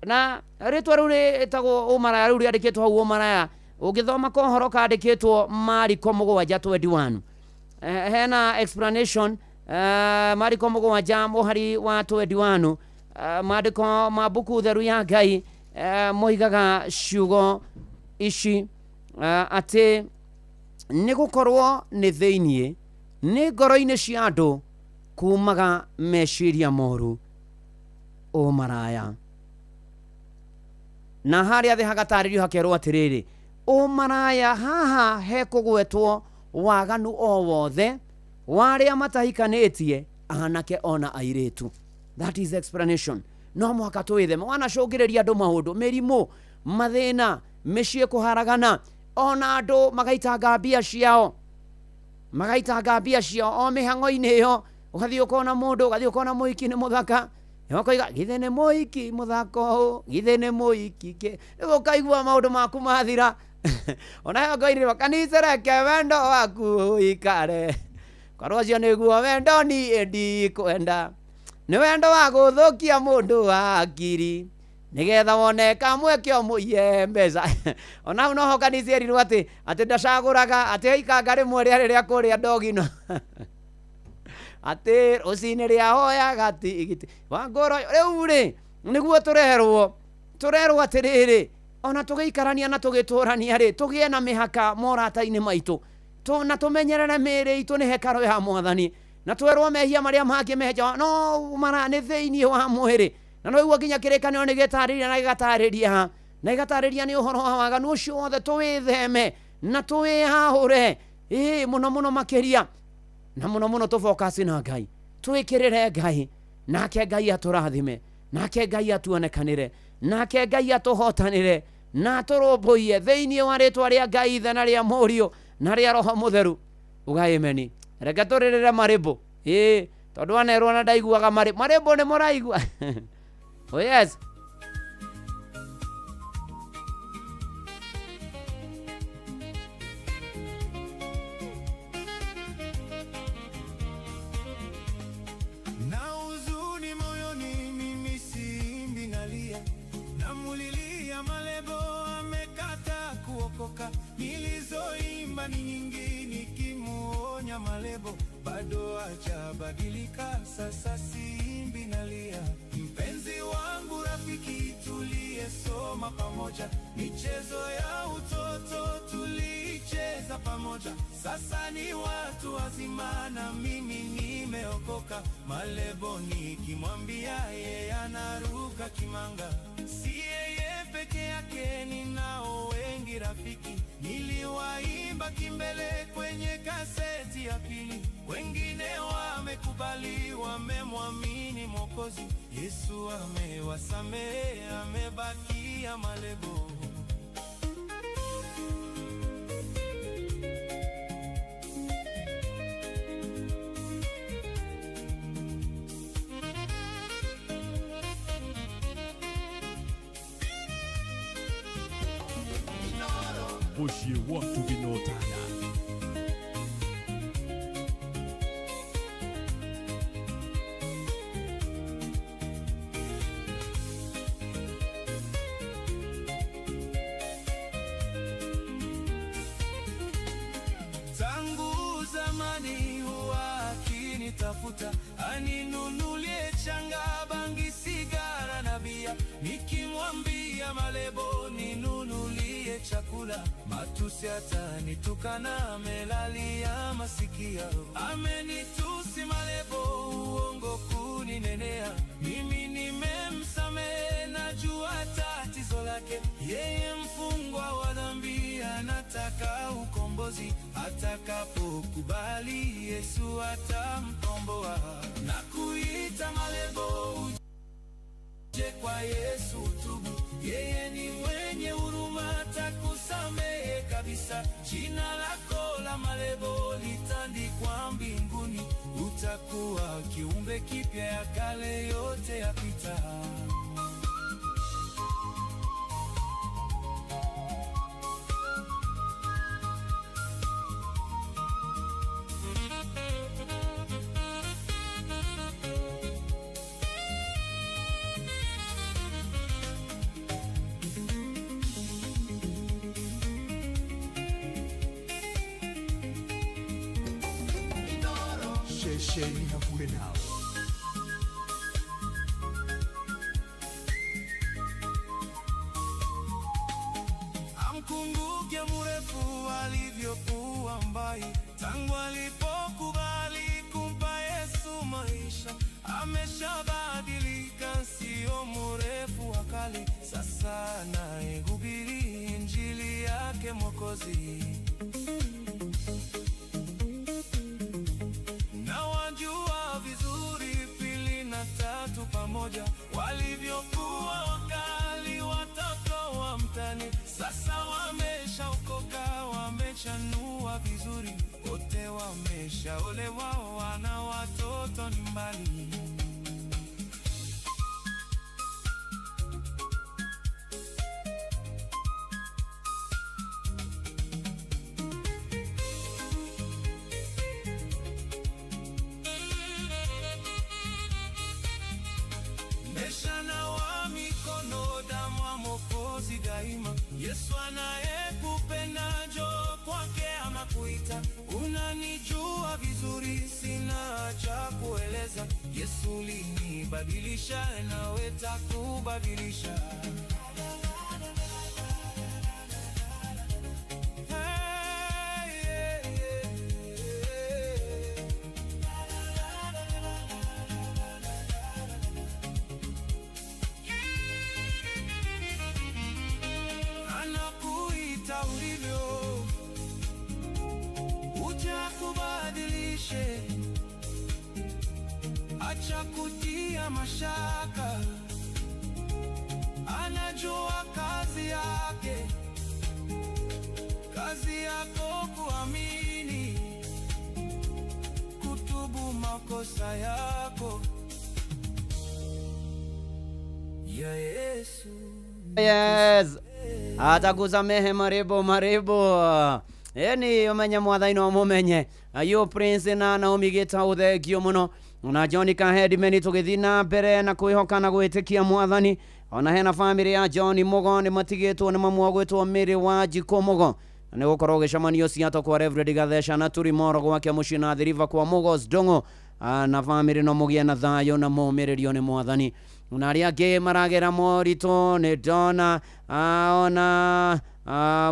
B: na ritwa riu ritagwo umaraya riu riandikitwo hau umaraya ugithoma kohoro kandikitwo Mariko 7:21 hena explanation Mariko 7 muhari wa 21 maandiko mabuku theru ya Ngai moigaga ciugo ici ati ni gukorwo ni theinie ni ngoro-ini cia andu kumaga meciria moru umaraya. Na haria thi hagataririo hakerwo atiriri umaraya haha hekugwetwo waganu o wothe waria matahikanitie anake ona airitu. That is the explanation. No mwaka twitheme wanacungiriria andu maundu mirimu mathina micii kuharagana ona andu magaitanga mbia ciao o mihango-ini iyo ugathii ukona mundu ugathii ukona muiki ni muthaka yokoiga githe ni muiki muthako githe ni muiki ke ukaigua maundu maku mathira ona yokoirirwo kanitha reke wendo waku ikare korwo cio niguo wendo ni ndikwenda ni wendo wa guthukia mundu wa akiri nigetha wone kamwe kio muiye mbeca ona no ho kanitha erirwo ati ndacaguraga ati ikanga rimwe riria kuria ndogino ati rucini ria hoya gati igiti wangoro riu ri niguo turerwo atiriri ona tugiikarania na tugiturania ri tugie na mihaka morata-ini maitu na tumenyerere miri itu ni hekaro ya mwathani na twerwo mehia maria mangi meja no mara ni theinie wa mwiri na no igua nginya kirikanio ni gitariria na igatariria ni uhoro wa waganu ucio wothe tuwitheme na tuwihahure muno makiria na muno tufocus na Ngai twikirire Ngai nake Ngai aturathime nake Ngai atuonekanire nake Ngai atuhotanire na turumbuie theinie wa ritwa ria Ngai ithe na ria Murio na ria Roho Mutheru ugaimeni reke turirire maribo tondu anerwo na ndaiguaga maribo ni muraigua oh yes
H: nilizoimba ni nyingi nikimuonya malebo bado hajabadilika sasa simbi nalia mpenzi wangu rafiki tuliyesoma pamoja michezo ya utoto tulicheza pamoja sasa ni watu wazima na mimi nimeokoka malebo nikimwambia yeye anaruka kimanga si yeye peke yake ninao wengi rafiki niliwaimba kimbele kwenye kaseti ya pili wengine wamekubali wamemwamini Mwokozi Yesu amewasamehe amebakia malebo
E: Oshie watu vinotana.
H: Tangu zamani huwa akinitafuta, aninunulie changa, bangi, sigara na bia. Nikimwambia malebo ninunulie chakula, matusi atanitukana, amelalia masikio. Amenitusi malebo, uongo kuninenea, mimi nimemsamehe, najua tatizo lake. Yeye mfungwa wa dhambi, anataka ukombozi, atakapokubali Yesu atamkomboa. Na kuita malebo, uje kwa Yesu tubu, yeye ni mwenye huruma, atakusamehe kabisa. Jina lako la malebo litandikwa mbinguni, utakuwa kiumbe kipya, ya kale yote yapita.
E: Shesheni hakuwe nao.
H: Amkumbuke mrefu alivyokuwa mbai, tangu alipokubali kumpa Yesu maisha. Ameshabadilika, sio mrefu wa kale, sasa anahubiri injili yake Mwokozi. Na wajua vizuri pili na tatu pamoja, walivyokuwa wakali watoto wa mtani. Sasa wameshaokoka, wamechanua vizuri, wote wameshaolewa, wana watoto nyumbani. Meshanawa mikono, damu ya Mwokozi daima. Yesu anayekupenda, njoo kwake ama kuita. Unanijua vizuri, sina cha kueleza. Yesu linibadilisha, nawe takubadilisha. Anakuita ulivyo, uja kubadilishe. Acha kutia mashaka, anajua kazi yake. Kazi yako kuamini, kutubu makosa yako ya Yesu.
B: Yes, atakusamehe maribo. Eni umenye mwathani no mumenye ayo Prince na Naomi Gitaũthengio muno na John Kahedi meni tugithina mbere na kwihoka na gwitikia mwathani. Ona hena family ya John Mugo ni matigitwo ni mamwagwitwo miri wa Jiko Mugo, ni gukorwo gicamanio ciato kwa Reverend Gathesha na turi moro gwake mucina thiriva kwa Mugos Dongo, na family no mugie na thayo na mumiririo ni mwathani. Na aria angi maragera morito ni Dona ona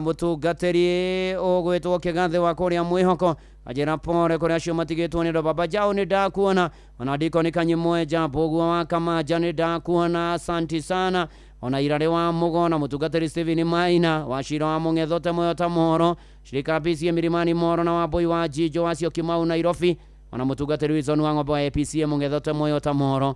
B: mutungatiri ugwitwo Kigathi wa kuria Mwihoko ajira pore kuria acio matigitwo ni Baba Jao ni ndakuona, ona Dikoni Kanyimwe Jambogwa wa Kamaja ni ndakuona, asanti sana. Ona Irare wa Mugo na mutungatiri Steven Maina wa Shira wa Mungethote Moyota Moro, shirika BCM Milimani Moro na Waboi wa Jijo wacio Kimau Nairobi, ona mutungatiri Wilson wa Ng'ombe wa APC Mungethote Moyota Moro.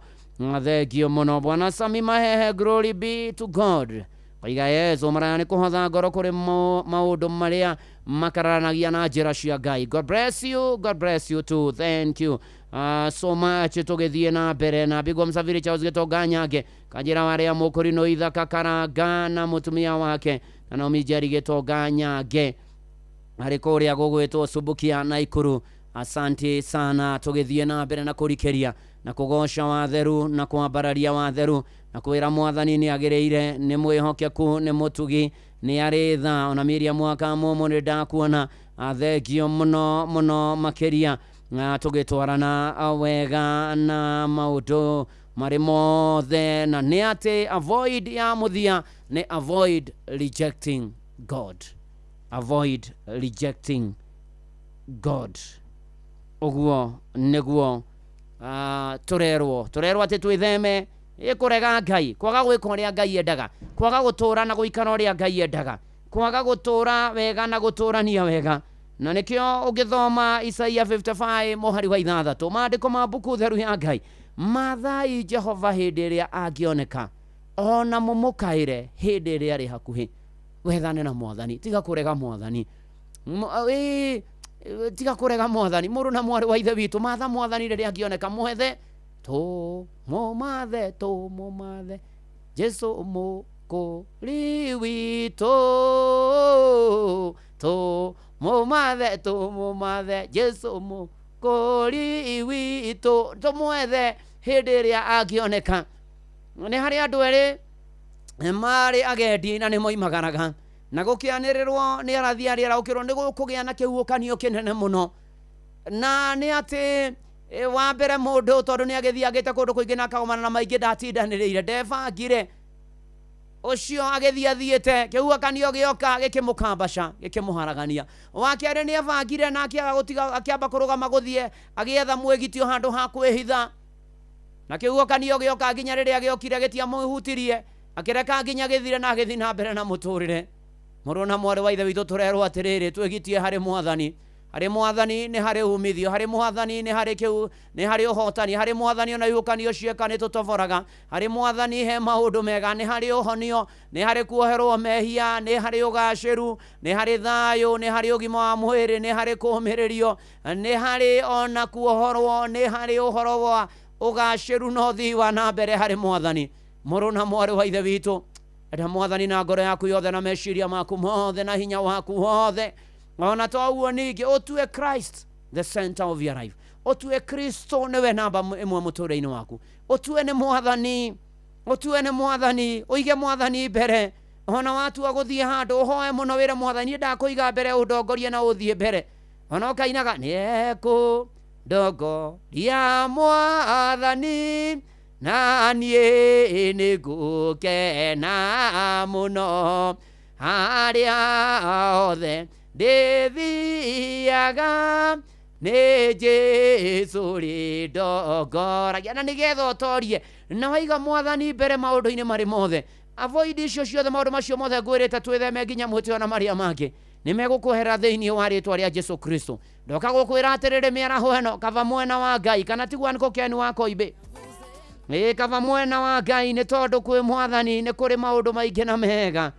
B: Thengio muno Bwana Sami Mahehe, glory be to God. Kaiga Yesu marani kuhotha ngoro kuri maundu maria makaranagia na njira cia Ngai. God bless you too, thank you so much. Tugithie na mbere na Bigwa Msafiri Charles Gitonga Nyange Kanjira waria mukuri no ithaka Karanga na mutumia wake na Mijeri Gitonga Nyange harĩ kũrĩa gũgwĩtwo Subukia Naikuru. Asante sana, tũgĩthiĩ na mbere na kũrikeria na kũgoca watheru na kwambararia watheru na kwĩra Mwathani nĩ agĩrĩire, nĩ mwĩhokeku, nĩ mũtugi, nĩ arĩ tha. Ona Miriam Mwaka Mũmũ nĩ ndakuona, thengio mũno mũno makĩria, tũgĩtwarana wega na maũndũ marĩ mothe, na nĩ atĩ avoid ya mũthia nĩ avoid rejecting God. Avoid rejecting God. Oguo nĩguo turerwo atĩ twĩtheme kũrega Ngai, kwaga gwĩka ũrĩa Ngai endaga, kwaga gũtũũra na gũikara ũrĩa Ngai endaga, kwaga gũtũũra wega na gũtũũrania wega. Na nĩkĩo ũngĩthoma Isaia 55 mũhari wa 6, maandĩko ma mbuku theru ya Ngai, mathai Jehova hĩndĩ ĩrĩa angĩoneka, ona mũmũkaĩre hĩndĩ ĩrĩa arĩ hakuhĩ. Wethane na Mwathani, tiga kũrega Mwathani, tiga kũrega Mwathani. Mũrũ na mwarĩ wa ithe witũ, matha Mwathani rĩrĩa angĩoneka, mwethe tũmũmathe Jesu mũkũri witũ, tũmũmathe Jesu mũkũri witũ, tũmwethe hĩndĩ ĩrĩa angĩoneka. Nĩ harĩ andũ erĩ marĩ agendi na nĩ moimagaraga, na gũkĩanĩrĩrwo nĩ arathi arĩa araũkĩrwo nĩ gũkũgĩa na kĩhuhũkanio kĩnene mũno. Na nĩ atĩ wa mbere mũndũ tondũ nĩ agĩthiagĩte kũndũ kũingĩ na akaumana na maingĩ ndatindanĩrĩire, ndebangire, ũcio agĩthiathiĩte, kĩhuhũkanio gĩoka gĩkĩmũkambaca gĩkĩmũharagania. Wa kerĩ nĩ ebangire na akĩamba kũrũgama gũthiĩ agĩetha mwĩgitio handũ ha kwĩhitha, na kĩhuhũkanio gĩoka nginya rĩrĩa gĩokire gĩtiamũhutirie, akĩreka nginya gĩthire na agĩthiĩ na mbere na mũtũrĩre. Mũrũ na mwarĩ wa ithe witũ, tũrerwo atĩrĩrĩ, twĩgitie harĩ Mwathani. Harĩ Mwathani nĩ harĩ umithio, harĩ Mwathani nĩ harĩ ũhotani, harĩ Mwathani ona ihukanio cieka nĩ tũtoboraga, harĩ Mwathani he maũndũ mega, nĩ harĩ ũhonio, nĩ harĩ kuoherwo mehia, nĩ harĩ ũgacĩru, nĩ harĩ thayũ, nĩ harĩ ũgima wa mwĩrĩ, nĩ harĩ kũũmĩrĩrio, nĩ harĩ ona kuohorwo, nĩ harĩ ũhoro wa ũgacĩru na ũthii wa na mbere harĩ Mwathani. Mũrũ na mwarĩ wa ithe witũ, enda Mwathani na ngoro yaku yothe na meciria maku mothe na hinya waku wothe. Ona to ũguo ningĩ ũtue Christ the center of your life, ũtue Kristo nĩwe namba ĩmwe mũtũũrĩre-inĩ waku, ũtue nĩ Mwathani, ũige Mwathani mbere. Ona watua gũthiĩ handũ ũhoe mũno, wĩre Mwathani ndakũiga mbere, ũndongorie na ũthiĩ mbere. Ona ũkainaga nĩekũndongoria Mwathani na niĩ nĩngũkena mũno harĩa othe ndĩthiaga, nĩ Jesu rĩndongoragia. Na nĩgetha ũtorie na waiga Mwathani mbere maũndũ-inĩ marĩ mothe, avoid icio ciothe, maũndũ macio mothe ngwĩrĩte twĩtheme nginya mũtĩ ona marĩa mangĩ, nĩ megũkũhera thĩinĩ wa rĩtwa rĩa Jesu Kristo. Ndoka gũkwĩra atĩrĩrĩ, mĩaraho ĩno kava mwena wa Ngai, kana tiguo nĩko Ken wa Koimbe, kava mwena wa Ngai, nĩ tondũ kwĩ Mwathani nĩ kũrĩ maũndũ maingĩ na mega.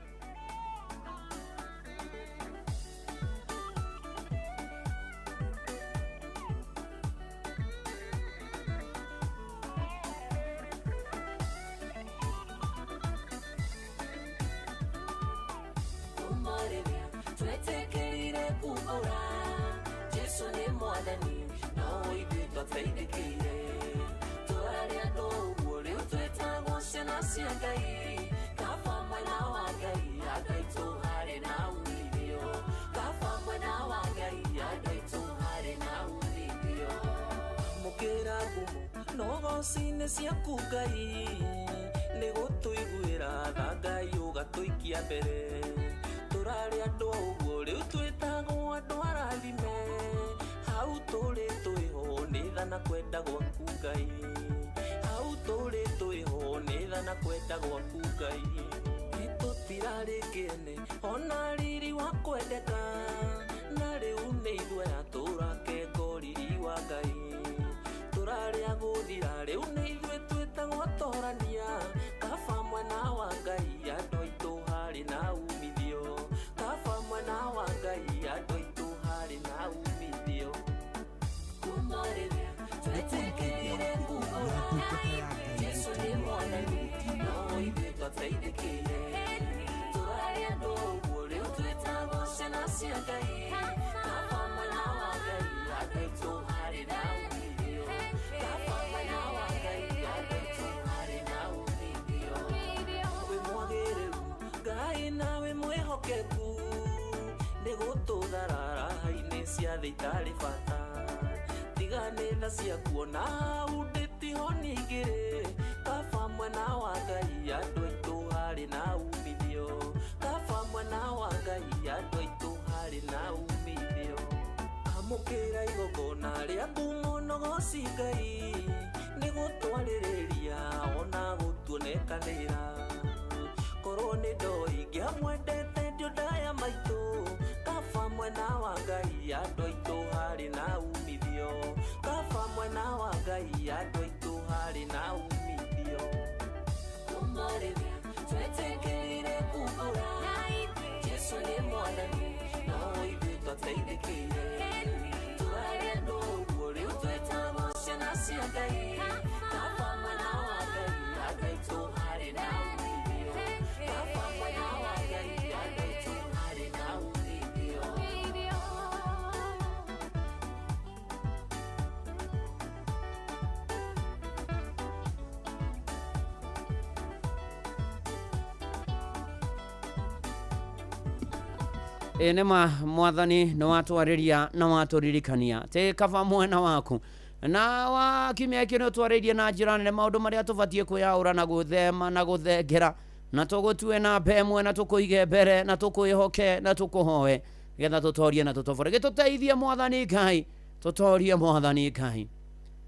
I: Cine ciaku Ngai nĩ gũtũiguĩra tha Ngai ũgatũikia mbere, tũrarĩ andũ ũguo rĩu twĩtagwo andũ arathime, hau tũrĩ twĩho nĩ tha na kwenda gwaku Ngai, hau tũrĩ twĩho nĩ tha na kwenda gwaku Ngai, tũtirarĩ kĩene ona riri wa kwendeka, na rĩu nĩ ithuĩ atũrakengwo riri wa Ngai, tũrarĩ agũthira rĩu nĩ ithuĩ twĩtagwo atorania, kaba mwena wa Ngai andũ aitũ harĩ na umithio, kaba mwena wa Ngai andũ aitũ harĩ na umithio. Kuma rĩrĩa twetĩkĩrire kumbũra Jesũ nĩ Mwathani, no ithuĩ twateithĩkĩire, tũrarĩ andũ cia Ngai kaba mwena wa Ngai andũ aitũ harĩ na umithio kaba mwena wa Ngai andũ aitũ harĩ na umithio wĩ mwagĩrĩru Ngai nawe mwĩhokeku nĩ gũtũtharara hainĩ cia thĩ itarĩ bata tiganĩra cia kuona ndĩtihonia igĩrĩ kaba mwena wa Ngai andũ aitũ harĩ na umithio kaba mwena wa Ngai andũ aitũ harĩ na umithio amũkĩra igongona rĩaku mũnogoci Ngai nĩ gũtwarĩrĩria ona gũtuonekanĩra korwo nĩ ndoi ngĩamwendete ndaya maitũ kaba mwena wa Ngai andũ aitũ harĩ na umithio kaba mwena wa Ngai andũ aitũ harĩ na umithio ũmũrĩthia twetĩkĩrire kumbũra Jesũ nĩ mwathani no ithuĩ twateithĩkĩire tũrarĩ andũ ũguo rĩu twĩtagwo ciana cia Ngai kaba mwena wa Ngai andũ aitũ harĩ na umithio kaba mwena wa Ngai andũ aitũ harĩ na umithio
B: nĩma mwathani nĩ watwarĩria na watũririkania tĩ kaba mwena waku na wakimia kĩno twarĩrie na njĩra nene maũndũ marĩa tũbatiĩ kwĩyaũra na gwĩthema na gũthengera na tũgũtue na mbemwe na tũkũige mbere na tũkwĩhoke na tũkũhoe getha tũtorie na tũtobore gĩtũteithie mwathani Ngai tũtorie mwathani Ngai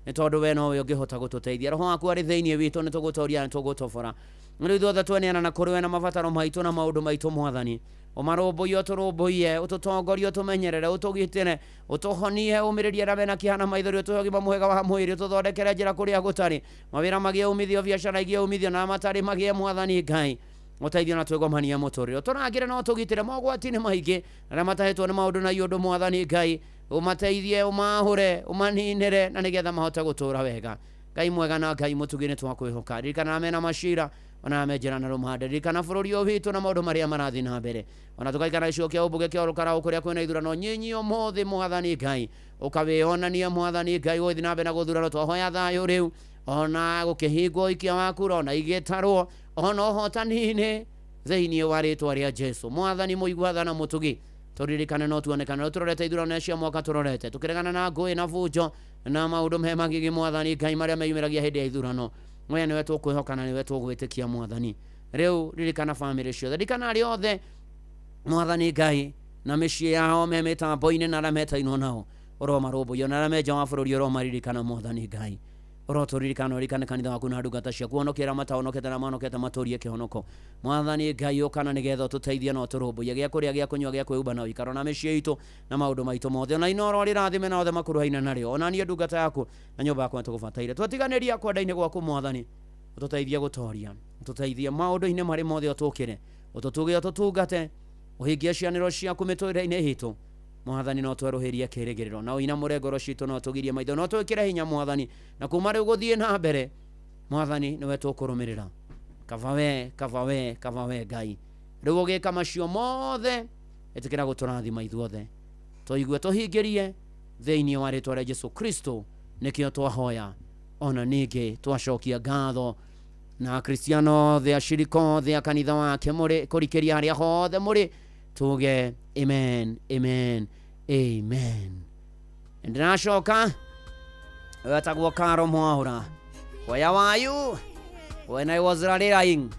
B: nĩ tondũ we nowe ũngĩhota gũtũteithia roho waku arĩ thĩinĩ witũ nĩ tũgũtoria na tũgũtobora rĩu ithuothe tweneana na kũrĩ we na mabataro maitũ na maũndũ maitũ mwathani ũmarũmbũiye ũtũrũmbũiye ũtũtongorie ũtũmenyerere ũtũgitĩre ũtũhonie ũmĩrĩrie rabe na kĩhana maithori ũtũhe ũgima mwega wa mwĩrĩ ũtũthondekere njĩra kũrĩa gũtarĩ mawĩra magĩe umithio biacara igĩe umithio na matarĩ magĩe mwathani Ngai ũteithie na twĩgomania mũtũrĩre ũtũrangĩre na ũtũgitĩre mogwati-inĩ maingĩ arĩa matahĩtwo nĩ maũndũ na iũndũ mwathani Ngai ũmateithie ũmahũre ũmaninĩre na nĩgetha mahote gũtũra wega Ngai mwega na Ngai mũtugi nĩ twakwĩhoka ririkana mena macira ona menjera na rũmande ririkana bũrũri ũyũ witũ na maũndũ marĩa marathiĩ na mbere ona tũgaikara gĩcigo kĩa ũmbunge kĩa Olkalau kũrĩa kwĩna ithurano nyinyi ũmũthĩ mwathani Ngai ũkawĩonania mwathani Ngai gũthiĩ na mbere na gũthurano twahoya thayũ rĩu ona gũkĩhingwo ũikia wa kura ona igĩtarwo ona ũhotani-inĩ thĩinĩ wa rĩtwa rĩa Jesũ mwathani mũigua tha na mũtugi tũririkane no tuonekane no tũrorete ithurano cia mwaka tũrorete tũkĩregana na ngũĩ na bunjo na maũndũ me magigi mwathani Ngai marĩa meyumĩragia hĩndĩ ya ithurano we nĩwe tũkwĩhoka na nĩwe tũgwĩtĩkia mwathani rĩu ririkana bamĩrĩ ciothe ririkana arĩa othe mwathani Ngai na mĩciĩ yao me mĩtambo-inĩ na arĩa metainwo nao ũromarũmbũiya na arĩa me nja wa bũrũri ũromaririkana mwathani Ngai ũrotũririkana ũririkane kanitha waku na ndungata ciaku honokera matahonokete na manokete matũrie kĩhonoko mwathani Ngai ũkana nĩgetha ũtũteithie na ũtũrũmbũiye gĩa kũrĩa gĩa kũnyua gĩa kwĩhumba na ũikaro na mĩciĩ itũ na maũndũ maitũ mothe ona inoro rĩrathime na othe makuruhaine narĩo ona niĩ ndungata yaku na nyũmba yakwa nĩtũgũbataire twatiganĩria kwenda-inĩ gwaku mwathani ũtũteithie gũtoria ũtũteithie maũndũ-inĩ marĩ mothe ũtũkĩre ũtũtuge ũtũtungate ũhingie cianĩro ciaku mĩtũrĩre-inĩ itũ mwathani no twerũhĩrie kĩrĩgĩrĩro na ũinamũre ngoro citũ no tũgirie maitho no twĩkĩre hinya mwathani na kuma rĩu gũthiĩ na mbere mwathani nĩwe tũkũrũmĩrĩra kaba we Ngai rĩu ũgĩka macio mothe ĩtĩkĩra gũtũrathima ithuothe tũigue tũhingĩrie thĩinĩ wa rĩtwa rĩa Jesũ Kristo nĩkĩo twahoya ona ningĩ twacokia ngatho na Kristiano the ashiriko the kanitha wake mũrĩ kũrikĩria harĩa hothe mũrĩ tuge amen amen amen ndĩracoka wetagwo Karo Mwaũra where were you when I was rallying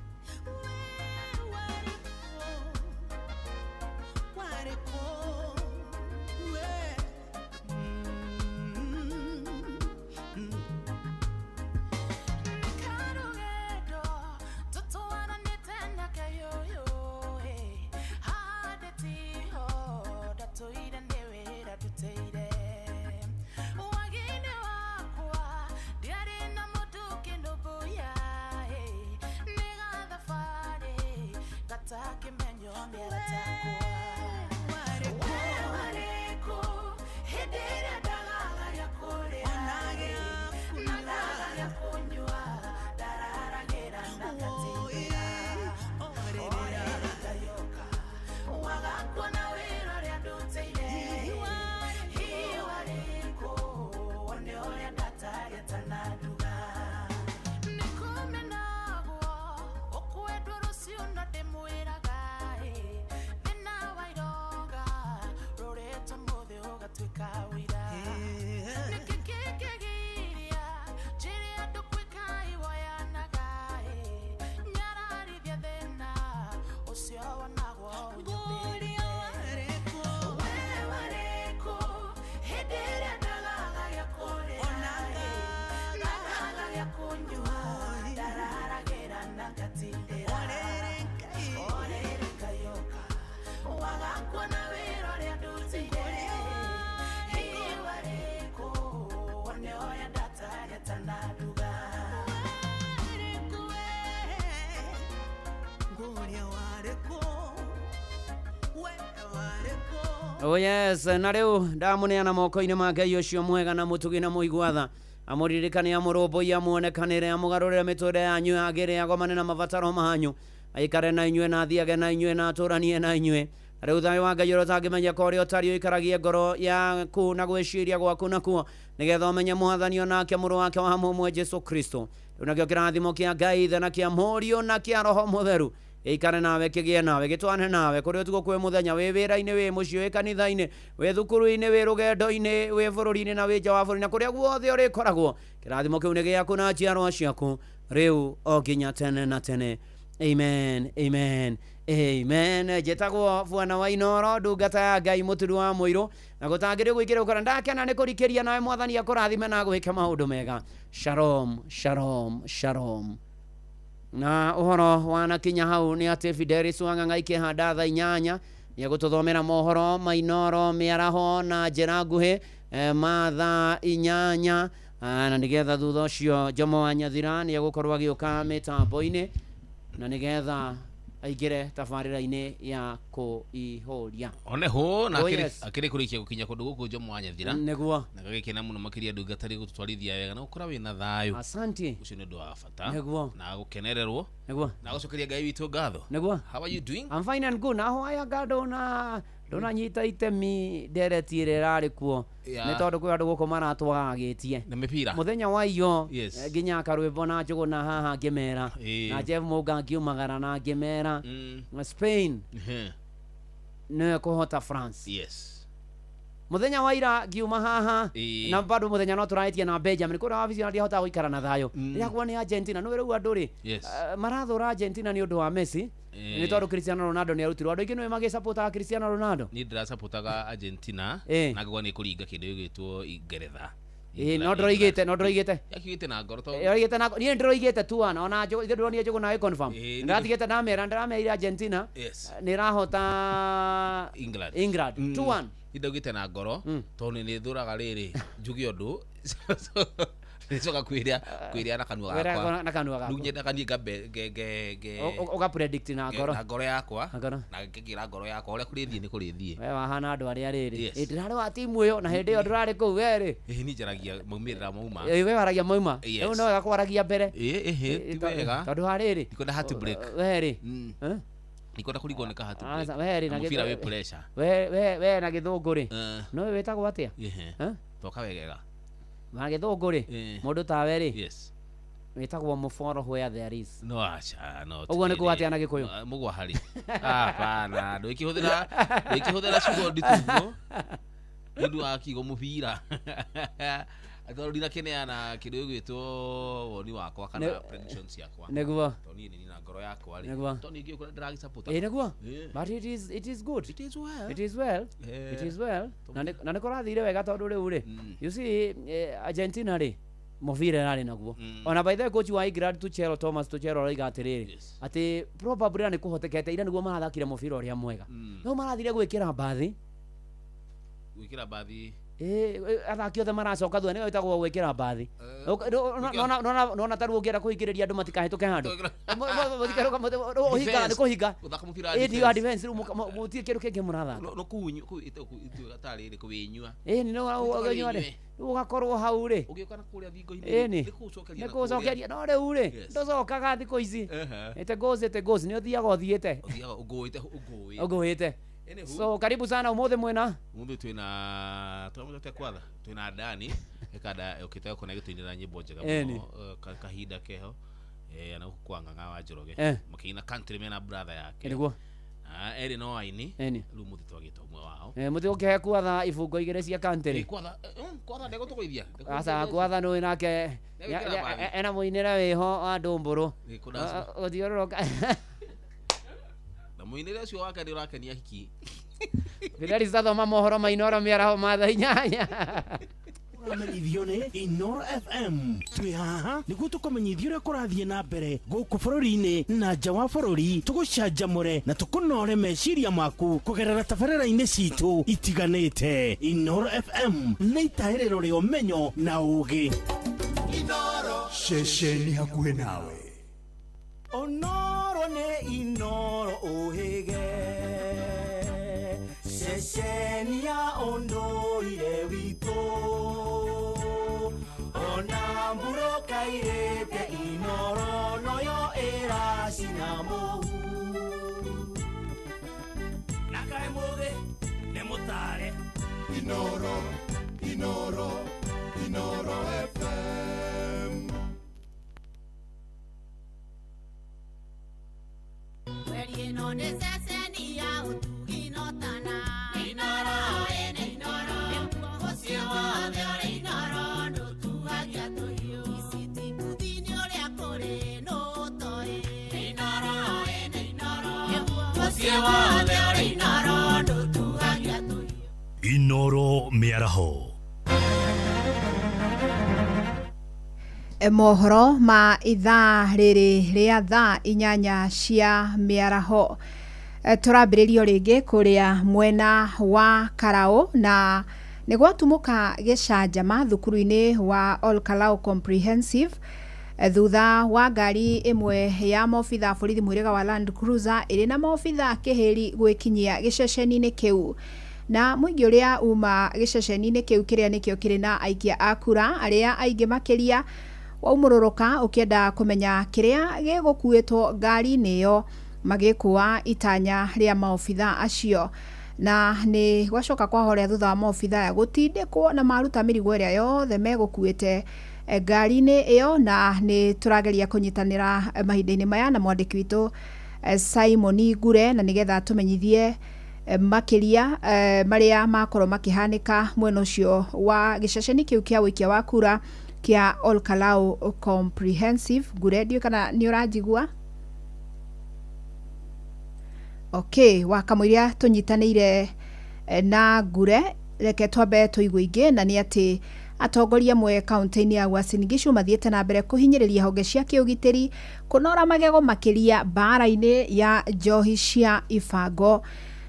B: Oh yes, na riu ndamuneana moko-ini ma Ngai ucio mwega na mutugi na muigwatha amuririkane amurombo amuonekanire amugarurire miture yanyu agire agomane na mabataro manyu aikare na inyue na thiage na inyue na aturanie na inyue riu thayo wa Ngai utangimenya kori utari ikaragie ngoro yaku na gwiciria gwaku nakuo nigetha umenye mwathani onake muru wake wa hamwe Jesu Kristo riu nakio kirathimo kia Ngai na kia morio na kia roho mutheru ikare nawe kigie nawe gitwane nawe kuri utugo kwe muthenya wi wira-ini wi mucio wi kanitha-ini wi thukuru-ini wi rugendo-ini wi bururi-ini na wi nja wa bururi na kuria guothe uri koragwo kirathimo kiu ni giaku na njiarwa ciaku riu o nginya tene na tene. Amen, amen, amen. Jetagwo Bwana wa Inoro ndungata ya Ngai muturu wa muiru na gutangire gwikira ukora ndakena ni kurikiria nawe mwathani akurathime na gwika maundu mega. Shalom, shalom, shalom. Na uhoro wana kinya hau ni ati Fidelis Wang'ang'a ikihanda thaa 8 ya gututhomera mohoro mainoro miaraho na njira nguhi ma thaa 8 na nigetha thutha ucio Jomo wa Nyathira ni gukorwo agiuka mitambo-ini na nigetha aigire tabarira-ini ya kuihoria
L: oneho na akiri kurikia gukinya kundu guku Jomo wa Nyathira
B: neguo
L: na gagikena muno makiria ndungatari gututwarithia wega na ukura wina thayo.
B: Asante
L: ucio ni ndu wa bata
B: neguo
L: na gukenererwo
B: neguo
L: na gucokeria Ngai witu ngatho
B: neguo.
L: How are you doing?
B: I'm fine and good. Na hoya ngado na nyita itemi ndereti ire rari kuo ni tondu kwi andu guko maratwagagitie
L: na mipira
B: muthenya wa iyo
L: yes.
B: Nginya karwimbo na njugu na haha ngimera na Jeff Muga ngiumagara na ngimera Spain ne kuhota France
L: yes.
B: Muthenya wa ira ngiuma haha na bado muthenya no turaitie na Benjamin kuna wabici na hota guikara na thayo ya kuwa ni Argentina no riu andu ri marathura Argentina ni undu wa Messi ni tondu Cristiano Ronaldo ni arutirwo andu ingi no magi supporta Cristiano Ronaldo
L: ni ndira supportaga Argentina na ngwa ni kuringa kindu gitwo Ingeretha
B: no ndoigite
L: yakigite na ngoro to
B: yoigite na ni ndoigite tu ona njo ithe ndoni njugu na confirm ndatigite na mera ndameira Argentina ni rahota England 2-1
L: idogite na ngoro tondu ni thuraga riri njugi undu nicoka kwiria na kanua gakwa ndu nyenda kanie ge
B: uga predict na ngoro
L: yakwa na ngigira ngoro yakwa uria kurithie ni kurithie
B: we wahana andu aria riri ndirari wa timu iyo na hindi iyo ndirari kuu weri
L: ni njaragia maumirira mauma
B: we waragia mauma riu no gakwaragia mbere
L: ti wega
B: tondu hariri
L: iko na heart break
B: weri
L: niko na kurigwo ni ka heart break
B: weri na
L: mufira we pressure
B: we na githungu ri no we wetagwo atia
L: toka wegega
B: na githungu ri mundu tawe ri
L: yes
B: wetagwo muforo where there is
L: no acha no
B: uguo ni kuatia na gikuyu
L: mugwa hari hapana nduikihuthira ciugo nditugo ndu akigo mubira atorudi na keneana kindu gwitwo woni wakwa kana predictions yakwa
B: neguo
L: toni ni na ngoro yakwa ri
B: toni
L: ngi ukora drag support
B: neguo but it is good na nikurathire wega tondu riu ri you see Argentina ri muvire rari naguo ona by the coach wa England Tuchel roiga atiriri ati probably ni kuhotekete ira niguo marathakire muvira uria mwega no marathire gwikira bathi athaki othe maracoka thutha niyo itagwo gwikira bathi nona taru ungienda kuhingiriria andu matikahituke handu uhinga ni kuhinga ndio defense mutie kindu kingi murathaka
L: no kunyu atari ri kuwinyua
B: ni no ugenyua ri ugakorwo hau ri
L: ugiuka na kuria thingo-ini
B: ni kucokeria no riu ri ndocokaga thiku ici ite gozi ni uthiaga uthiite unguite so karibu sana umuthi mwena
L: umuthi twina kwatha twina Dani ekada ukitaka kuna gitu indira nyimbo njega muno kahinda keho na kwa Ng'ang'a wa Njoroge makina country mena brother yake
B: niguo
L: eri no aini
B: eni
L: riu muthi twagite umwe wao
B: muthi ukihe kwatha ibungo igire cia country
L: kwatha ndego tukoithia
B: asa kwatha no nake ena muinira wiho wa ndumburu uthiororoka
L: na muinira ucio wake ndi urakenia hiki
B: Fideli thoma mohoro mainoro miaraho matha inyanya
C: Amenithio nĩ Inoro FM. Twi haha nĩguo tũkũmenyithia ũrĩa kũrathiĩ na mbere gũkũ bũrũri-inĩ na nja wa bũrũri, tũgũcanjamũre na tũkũnore meciria maku kũgerera tabarĩra-inĩ citũ itiganĩte. Inoro FM nĩ itaĩrĩro rĩa ũmenyo na ũũgĩ.
V: Inoro ceceni hakuhĩ nawe.
H: Onoro nĩ Inoro ũhĩge ceceni ya ũndũire witũ ona mburo kairĩte Inoro noyo ĩracina mũhu na kaĩ mũgĩ nĩ mũtare Inoro Inoro Inoro FM.
K: Where you know this ceceni ya ũtugi no tana Inoro ene Inoro ũcio wothe ũrĩ Inoro ndũtugagia tũhiũ iciti mbuthi-inĩ ũrĩa kũrĩ nũtoĩ Inoro ene Inoro ũcio wothe ũrĩ Inoro ndũtugagia tũhiũ.
E: Inoro mĩaraho.
F: Mohoro ma ithaa rĩrĩ rĩa thaa inyanya cia mĩaraho. Tũrambĩrĩrio rĩngĩ kũrĩa mwena wa Karau na nĩ gwatumũka gĩcanjama thukuru-inĩ wa Olkalau Comprehensive thutha wa ngari ĩmwe ya maobitha borithi mũhĩrĩga wa Land Cruiser ĩrĩ na maobitha kĩhĩri gwĩkinyia gĩceceni-inĩ kĩu. Na mũingĩ ũrĩa uma gĩceceni-inĩ kĩu kĩrĩa nĩkĩo kĩrĩ na aikia a kura arĩa aingĩ makĩria waumũrũrũka ũkĩenda kũmenya kĩrĩa gĩgũkuĩtwo ngari-inĩ ĩyo magĩkũa itanya rĩa maobitha acio. Na nĩ gwacoka kwahorera thutha wa maobitha ya gũtindĩkwo na maruta mĩrigo ĩrĩa yothe megũkuĩte ngari-inĩ ĩyo, na nĩ tũrageria kũnyitanĩra mahinda-inĩ maya na mwandĩki witũ Simon Ngure na nĩgetha tũmenyithie makĩria marĩa makorwo makĩhanĩka mwena ũcio wa gĩceceni kĩu kĩa wĩikia wa kura kia Olkalau Comprehensive. Ngure, ndiũ kana nĩ ũranjigua? Okay, wakamũiria tũnyitanĩire na Ngure, reke twambe tũigwe ingĩ, na nĩ atĩ atongoria mwe kaunti-inĩ ya Uasin Gishu mathiĩte na mbere kũhinyĩrĩria honge cia kĩũgitĩri kũnora magego makĩria mbara-inĩ ya njohi cia ibango.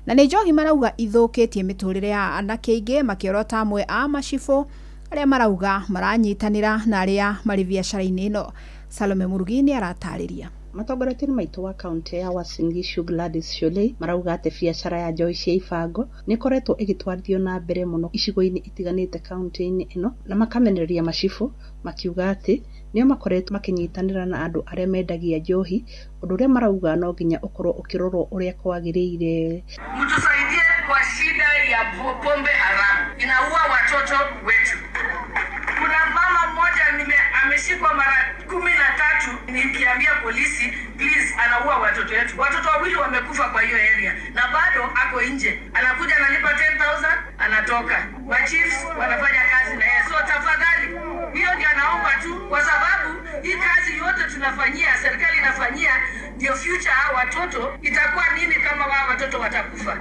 F: Na nĩ njohi marauga ithũkĩtie mĩtũrĩre ya anake aingĩ makĩorota amwe a macibũ arĩa marauga maranyitanĩra na arĩa marĩ biacara-inĩ ĩno. Salome Murugi nĩ aratarĩria.
M: Matongoretini maitũ wa kaunti ya Uasin Gishu Gladys Sholei marauga atĩ biacara ya njohi cia ibango nĩ koretwo ĩgĩtwarithio na mbere mũno icigo-inĩ itiganĩte kaunti-inĩ ĩno, na makamenereria macibũ makiuga atĩ nĩo makoretwo makĩnyitanĩra na andũ arĩa mendagia njohi, ũndũ ũrĩa marauga no nginya ũkorwo ũkĩrorwo ũrĩa kwagĩrĩire.
W: Mtusaidie kwa shida ya pombe haramu, inaua watoto wetu. Kuna mama mmoja ameshikwa mara 13, nikiambia polisi please, anaua watoto wetu. Watoto wawili wamekufa kwa hiyo area na bado ako nje, anakuja analipa 10,000 anatoka. Machiefs wanafanya kazi na yeye, so tafadhali, hiyo ndio anaomba tu, kwa sababu hii kazi yote tunafanyia, serikali inafanyia, ndio future hao watoto itakuwa nini kama wao watoto watakufa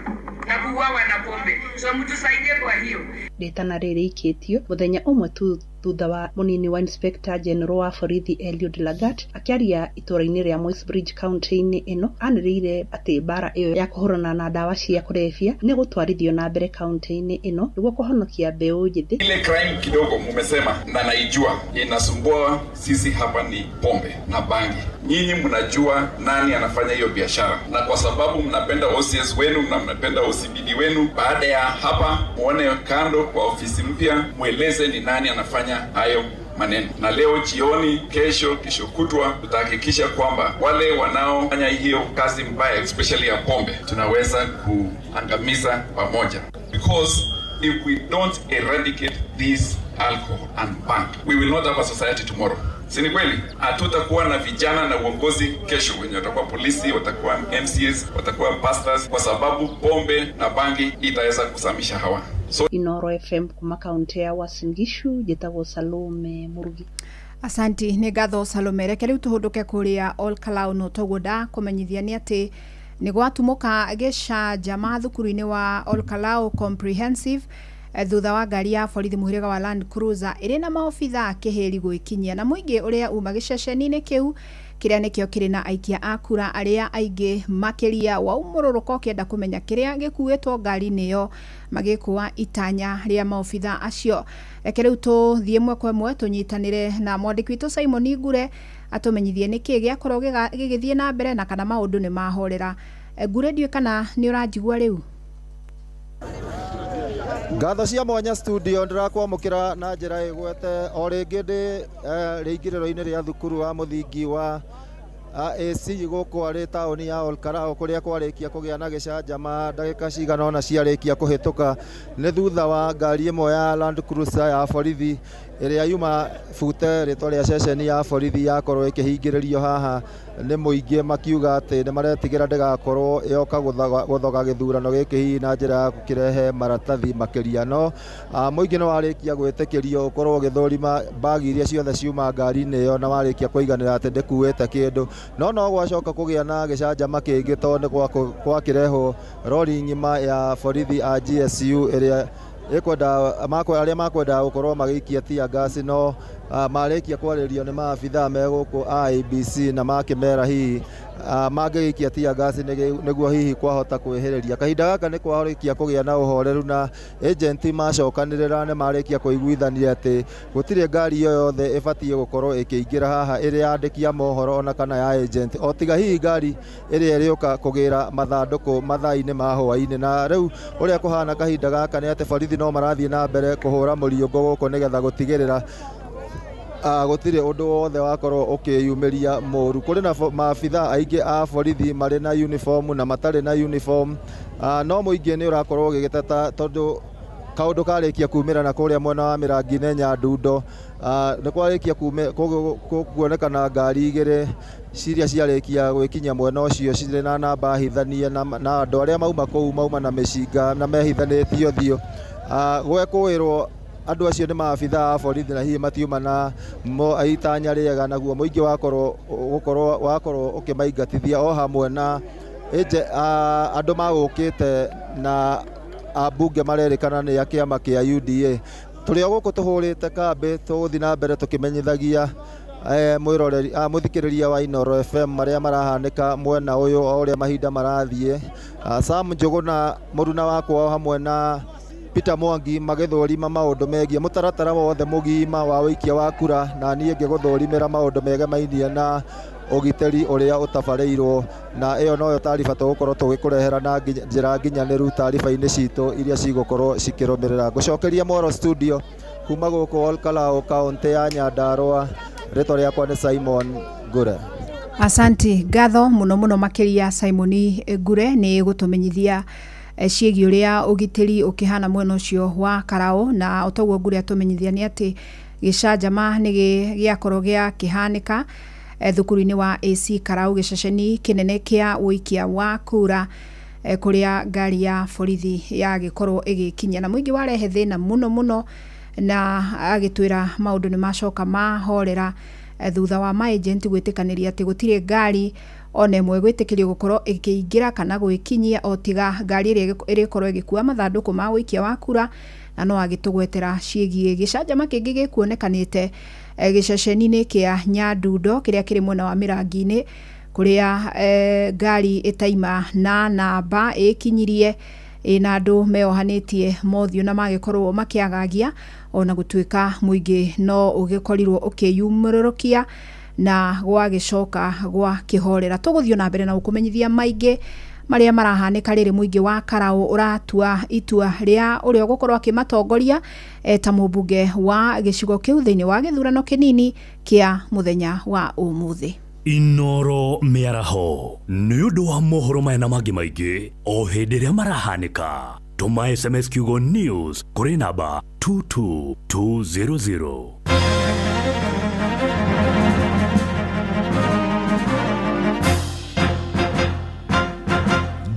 W: na kuuawa na pombe. So mtusaidie kwa hiyo.
M: Ritana rĩrĩ ikĩtio mũthenya ũmwe tu thutha wa mũnini wa Inspector General wa borithi Eliud Lagat akĩaria itũra-inĩ rĩa Moi's Bridge kaunti-inĩ ĩno anĩrĩire atĩ mbara ĩyo ya kũhũrana na ndawa cia kũrebia nĩ gũtwarithio na mbere kaunti-inĩ ĩno nĩguo kũhonokia mbeũ njĩthĩ.
X: Ile crime kidogo mumesema na naijua inasumbua sisi hapa ni pombe na bangi. Nyinyi mnajua nani anafanya hiyo biashara, na kwa sababu mnapenda OCS wenu na mnapenda OCPD wenu, baada ya hapa muone kando kwa ofisi mpya, mueleze ni nani anafanya hayo maneno. Na leo jioni, kesho kutwa, tutahakikisha kwamba wale wanaofanya hiyo kazi mbaya, especially ya pombe, tunaweza kuangamiza pamoja. Because if we don't eradicate this alcohol and bank, we will not have a society tomorrow. Si ni kweli? Hatutakuwa na vijana na uongozi kesho wenye watakuwa polisi, watakuwa MCAs, watakuwa pastors, kwa sababu pombe na bangi itaweza kusamisha hawa.
M: Inoro FM kuma kaunti ya Uasin Gishu, njĩtagwo Salome Murugi.
F: Asanti, nĩ ngatho Salome. Reke rĩu tũhũndũke kũrĩa Ol Kalou no tũgũnda kũmenyithia nĩ atĩ nĩ gwatũmũka gĩcanjama thukuru-inĩ wa Ol Kalou Comprehensive thutha wa ngari ya borithi mũhĩrĩga wa Land Cruiser ĩrĩ na maobitha kĩhĩri gwĩkinyia na mũingĩ ũrĩa uma gĩceceni-inĩ kĩu kĩrĩa nĩkĩo kĩrĩ na aikia a kura arĩa aingĩ makĩria wa ũmũrũrũko kĩenda kũmenya kĩrĩa gĩkuĩtwo ngari-inĩ ĩyo magĩkũa itanya rĩa maobitha acio. Reke rĩu tũthiĩ ĩmwe kwa ĩmwe tũnyitanĩre na mwandĩki witũ Simon Ngure atũmenyithie nĩkĩ gĩakorwo gĩgĩthiĩ na mbere na kana maũndũ nĩ mahorera. Ngure ndiũĩ kana nĩ ũranjigua rĩu?
N: Ngatho cia mwanya studio ndĩrakwamũkĩra na njĩra ĩgwete o rĩngĩ ndĩ rĩingĩrĩro-inĩ rĩa thukuru wa mũthingi wa AC gũkũ arĩ taũni ya Ol Kalou kũrĩa kwarĩkia kũgĩa na gĩcanjama ndagĩka cigana ona ciarĩkia kũhĩtũka nĩ thutha wa ngari ĩmwe ya Land Cruiser ya borithi ĩrĩa yuma bute rĩtwa rĩa ceceni ya borithi yakorwo ĩkĩhingĩrĩrio haha nĩ mũingĩ makiuga atĩ nĩ maretigĩra ndĩgakorwo yoka gũthoga gĩthurano gĩkĩ hihi na njĩra ya gũkĩrehe maratathi makĩria. No mũingĩ nĩ warĩkia gwĩtĩkĩrio ũkorwo ũgĩthũrima mbagi iria ciothe ciuma ngari-inĩ ĩyo na warĩkia kũiganĩra atĩ ndĩkuĩte kĩndũ, no gwacoka kũgĩa na gĩcanjama kĩngĩ tondũ nĩ gwakĩrehwo rori ng'ima ya borithi a GSU ĩrĩa arĩa makwenda gũkorwo magĩikia tia ngasi, no marĩkia kwarĩrio nĩ maabithaa me gũkũ IEBC na makĩmera hihi mangĩgĩikia tia ngasi nĩguo hihi kwahota kwĩhĩrĩria. Kahinda gaka nĩ kwarĩkia kũgĩa na ũhoreru na agenti macokanĩrĩra nĩ marĩkia kũiguithania atĩ gũtirĩ ngari ĩyo yothe ĩbatiĩ gũkorwo ĩkĩingĩra haha ĩrĩ yandĩki a mohoro ona kana ya agent, o tiga hihi ngari ĩrĩa ĩrĩũka kũgĩra mathandũkũ mathaa-inĩ ma hwaĩ-inĩ. Na rĩu ũrĩa kũhana kahinda gaka nĩ atĩ borithi no marathiĩ na mbere kũhũra mũriũngũ gũkũ nĩgetha gũtigĩrĩra gũtirĩ ũndũ wothe wakorwo ũkĩyumĩria mũru. Kũrĩ na maabithaa aingĩ a borithi marĩ na uniform na matarĩ na uniform, no mũingĩ nĩ ũrakorwo ũgĩgĩteta tondũ kaũndũ karĩkia kumĩra na kũrĩa mwena wa Mĩrangi-inĩ Nyandundo nĩ kwarĩkia kuonekana ngari igĩrĩ ciria ciarĩkia gwĩkinya mwena ũcio cirĩ na namba hithanie na andũ arĩa mauma kũu mauma na mĩcinga na mehithanĩtio thiũ. Gwekũĩrwo andũ acio nĩ maabithaa a borithi na hihi matiuma na itanya rĩega, naguo mũingĩ wakorwo ũkĩmaingatithia o hamwe na andũ magũkĩte na ambunge marerĩkana nĩ a kĩama kĩa UDA. Tũrĩ o gũkũ tũhũrĩte kambĩ tũgũthiĩ na mbere tũkĩmenyithagia mũthikĩrĩria wa Inoro FM marĩa marahanĩka mwena ũyũ o ũrĩa mahinda marathiĩ. Sam Njũgũna mũruna wakwa hamwe na Peter Mwangi magĩthũrima maũndũ megiĩ mũtaratara wothe mũgima wa ũikia wa kura, na niĩ ngĩgũthũrimĩra maũndũ megemainie na ũgitĩri ũrĩa ũtabarĩirwo, na ĩyo noyo taariba tũgũkorwo tũgĩkũrehera na njĩra nginyanĩru taariba-inĩ citũ iria cigũkorwo cikĩrũmĩrĩra. Ngũcokeria Moro studio kuma gũkũ Ol Kalou kaunti ya Nyandarua, rĩtwa rĩakwa nĩ Simon Ngure.
F: Asanti, ngatho mũno mũno makĩria Simon Ngure nĩ gũtũmenyithia ciĩgiĩ ũrĩa ũgitĩri ũkĩhana mwena ũcio wa Kalou, na ũtoguo Ngure atũmenyithia nĩ atĩ gĩcanjama nĩ gĩakorwo gĩakĩhanĩka thukuru-inĩ wa AC Kalou gĩceceni kĩnene kĩa ũikia wa kura kũrĩa ngari ya borithi yagĩkorwo ĩgĩkinya, na mũingĩ warehe thĩna mũno mũno na agĩtwĩra maũndũ nĩ macoka mahorera thutha wa maagenti gwĩtĩkanĩria atĩ gũtirĩ ngari ona ĩmwe gwĩtĩkĩrio gũkorwo ĩkĩingĩra kana gwĩkinyia o tiga ngari ĩrĩa ĩrĩkorwo ĩgĩkua mathandũkũ ma ũikia wa kura, na no agĩtũgwetera ciĩgiĩ gĩcanjama kĩngĩ gĩkuonekanĩte gĩceceni-inĩ kĩa Nyandundo kĩrĩa kĩrĩ mwena wa Mĩrangi-inĩ kũrĩa ngari ĩtaima na namba ĩkinyirie na andũ meohanĩtie mothiũ na magĩkorwo makĩagagia, ona gũtuĩka mũingĩ no ũgĩkorirwo ũkĩyumũrũrũkia na gwagĩcoka gwa kĩhorera. Tũgũthiĩ na mbere na gũkũmenyithia maingĩ marĩa marahanĩka rĩrĩ mũingĩ wa Kalou ũratua itua rĩa ũrĩa ũgũkorwo akĩmatongoria ta mũmbunge wa gĩcigo kĩu thĩinĩ wa gĩthurano kĩnini kĩa mũthenya wa ũmũthĩ.
E: Inoro mĩaraho nĩ ũndũ wa mohoro maya na mangĩ maingĩ o hĩndĩ ĩrĩa marahanĩka. Tũma SMS kiugo news kũrĩ namba 22200.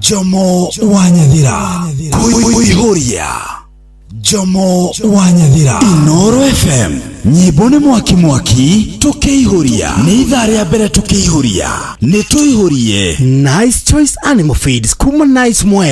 V: Jomo wa Nyathira kuihuria Jomo wa Nyathira Inoro FM nyimbo nĩ mwaki tukiihuria nĩ ithaa rĩa mbere tukiihuria nĩ tuihurie Nice Choice Animal Feeds kuma Nice Mwea.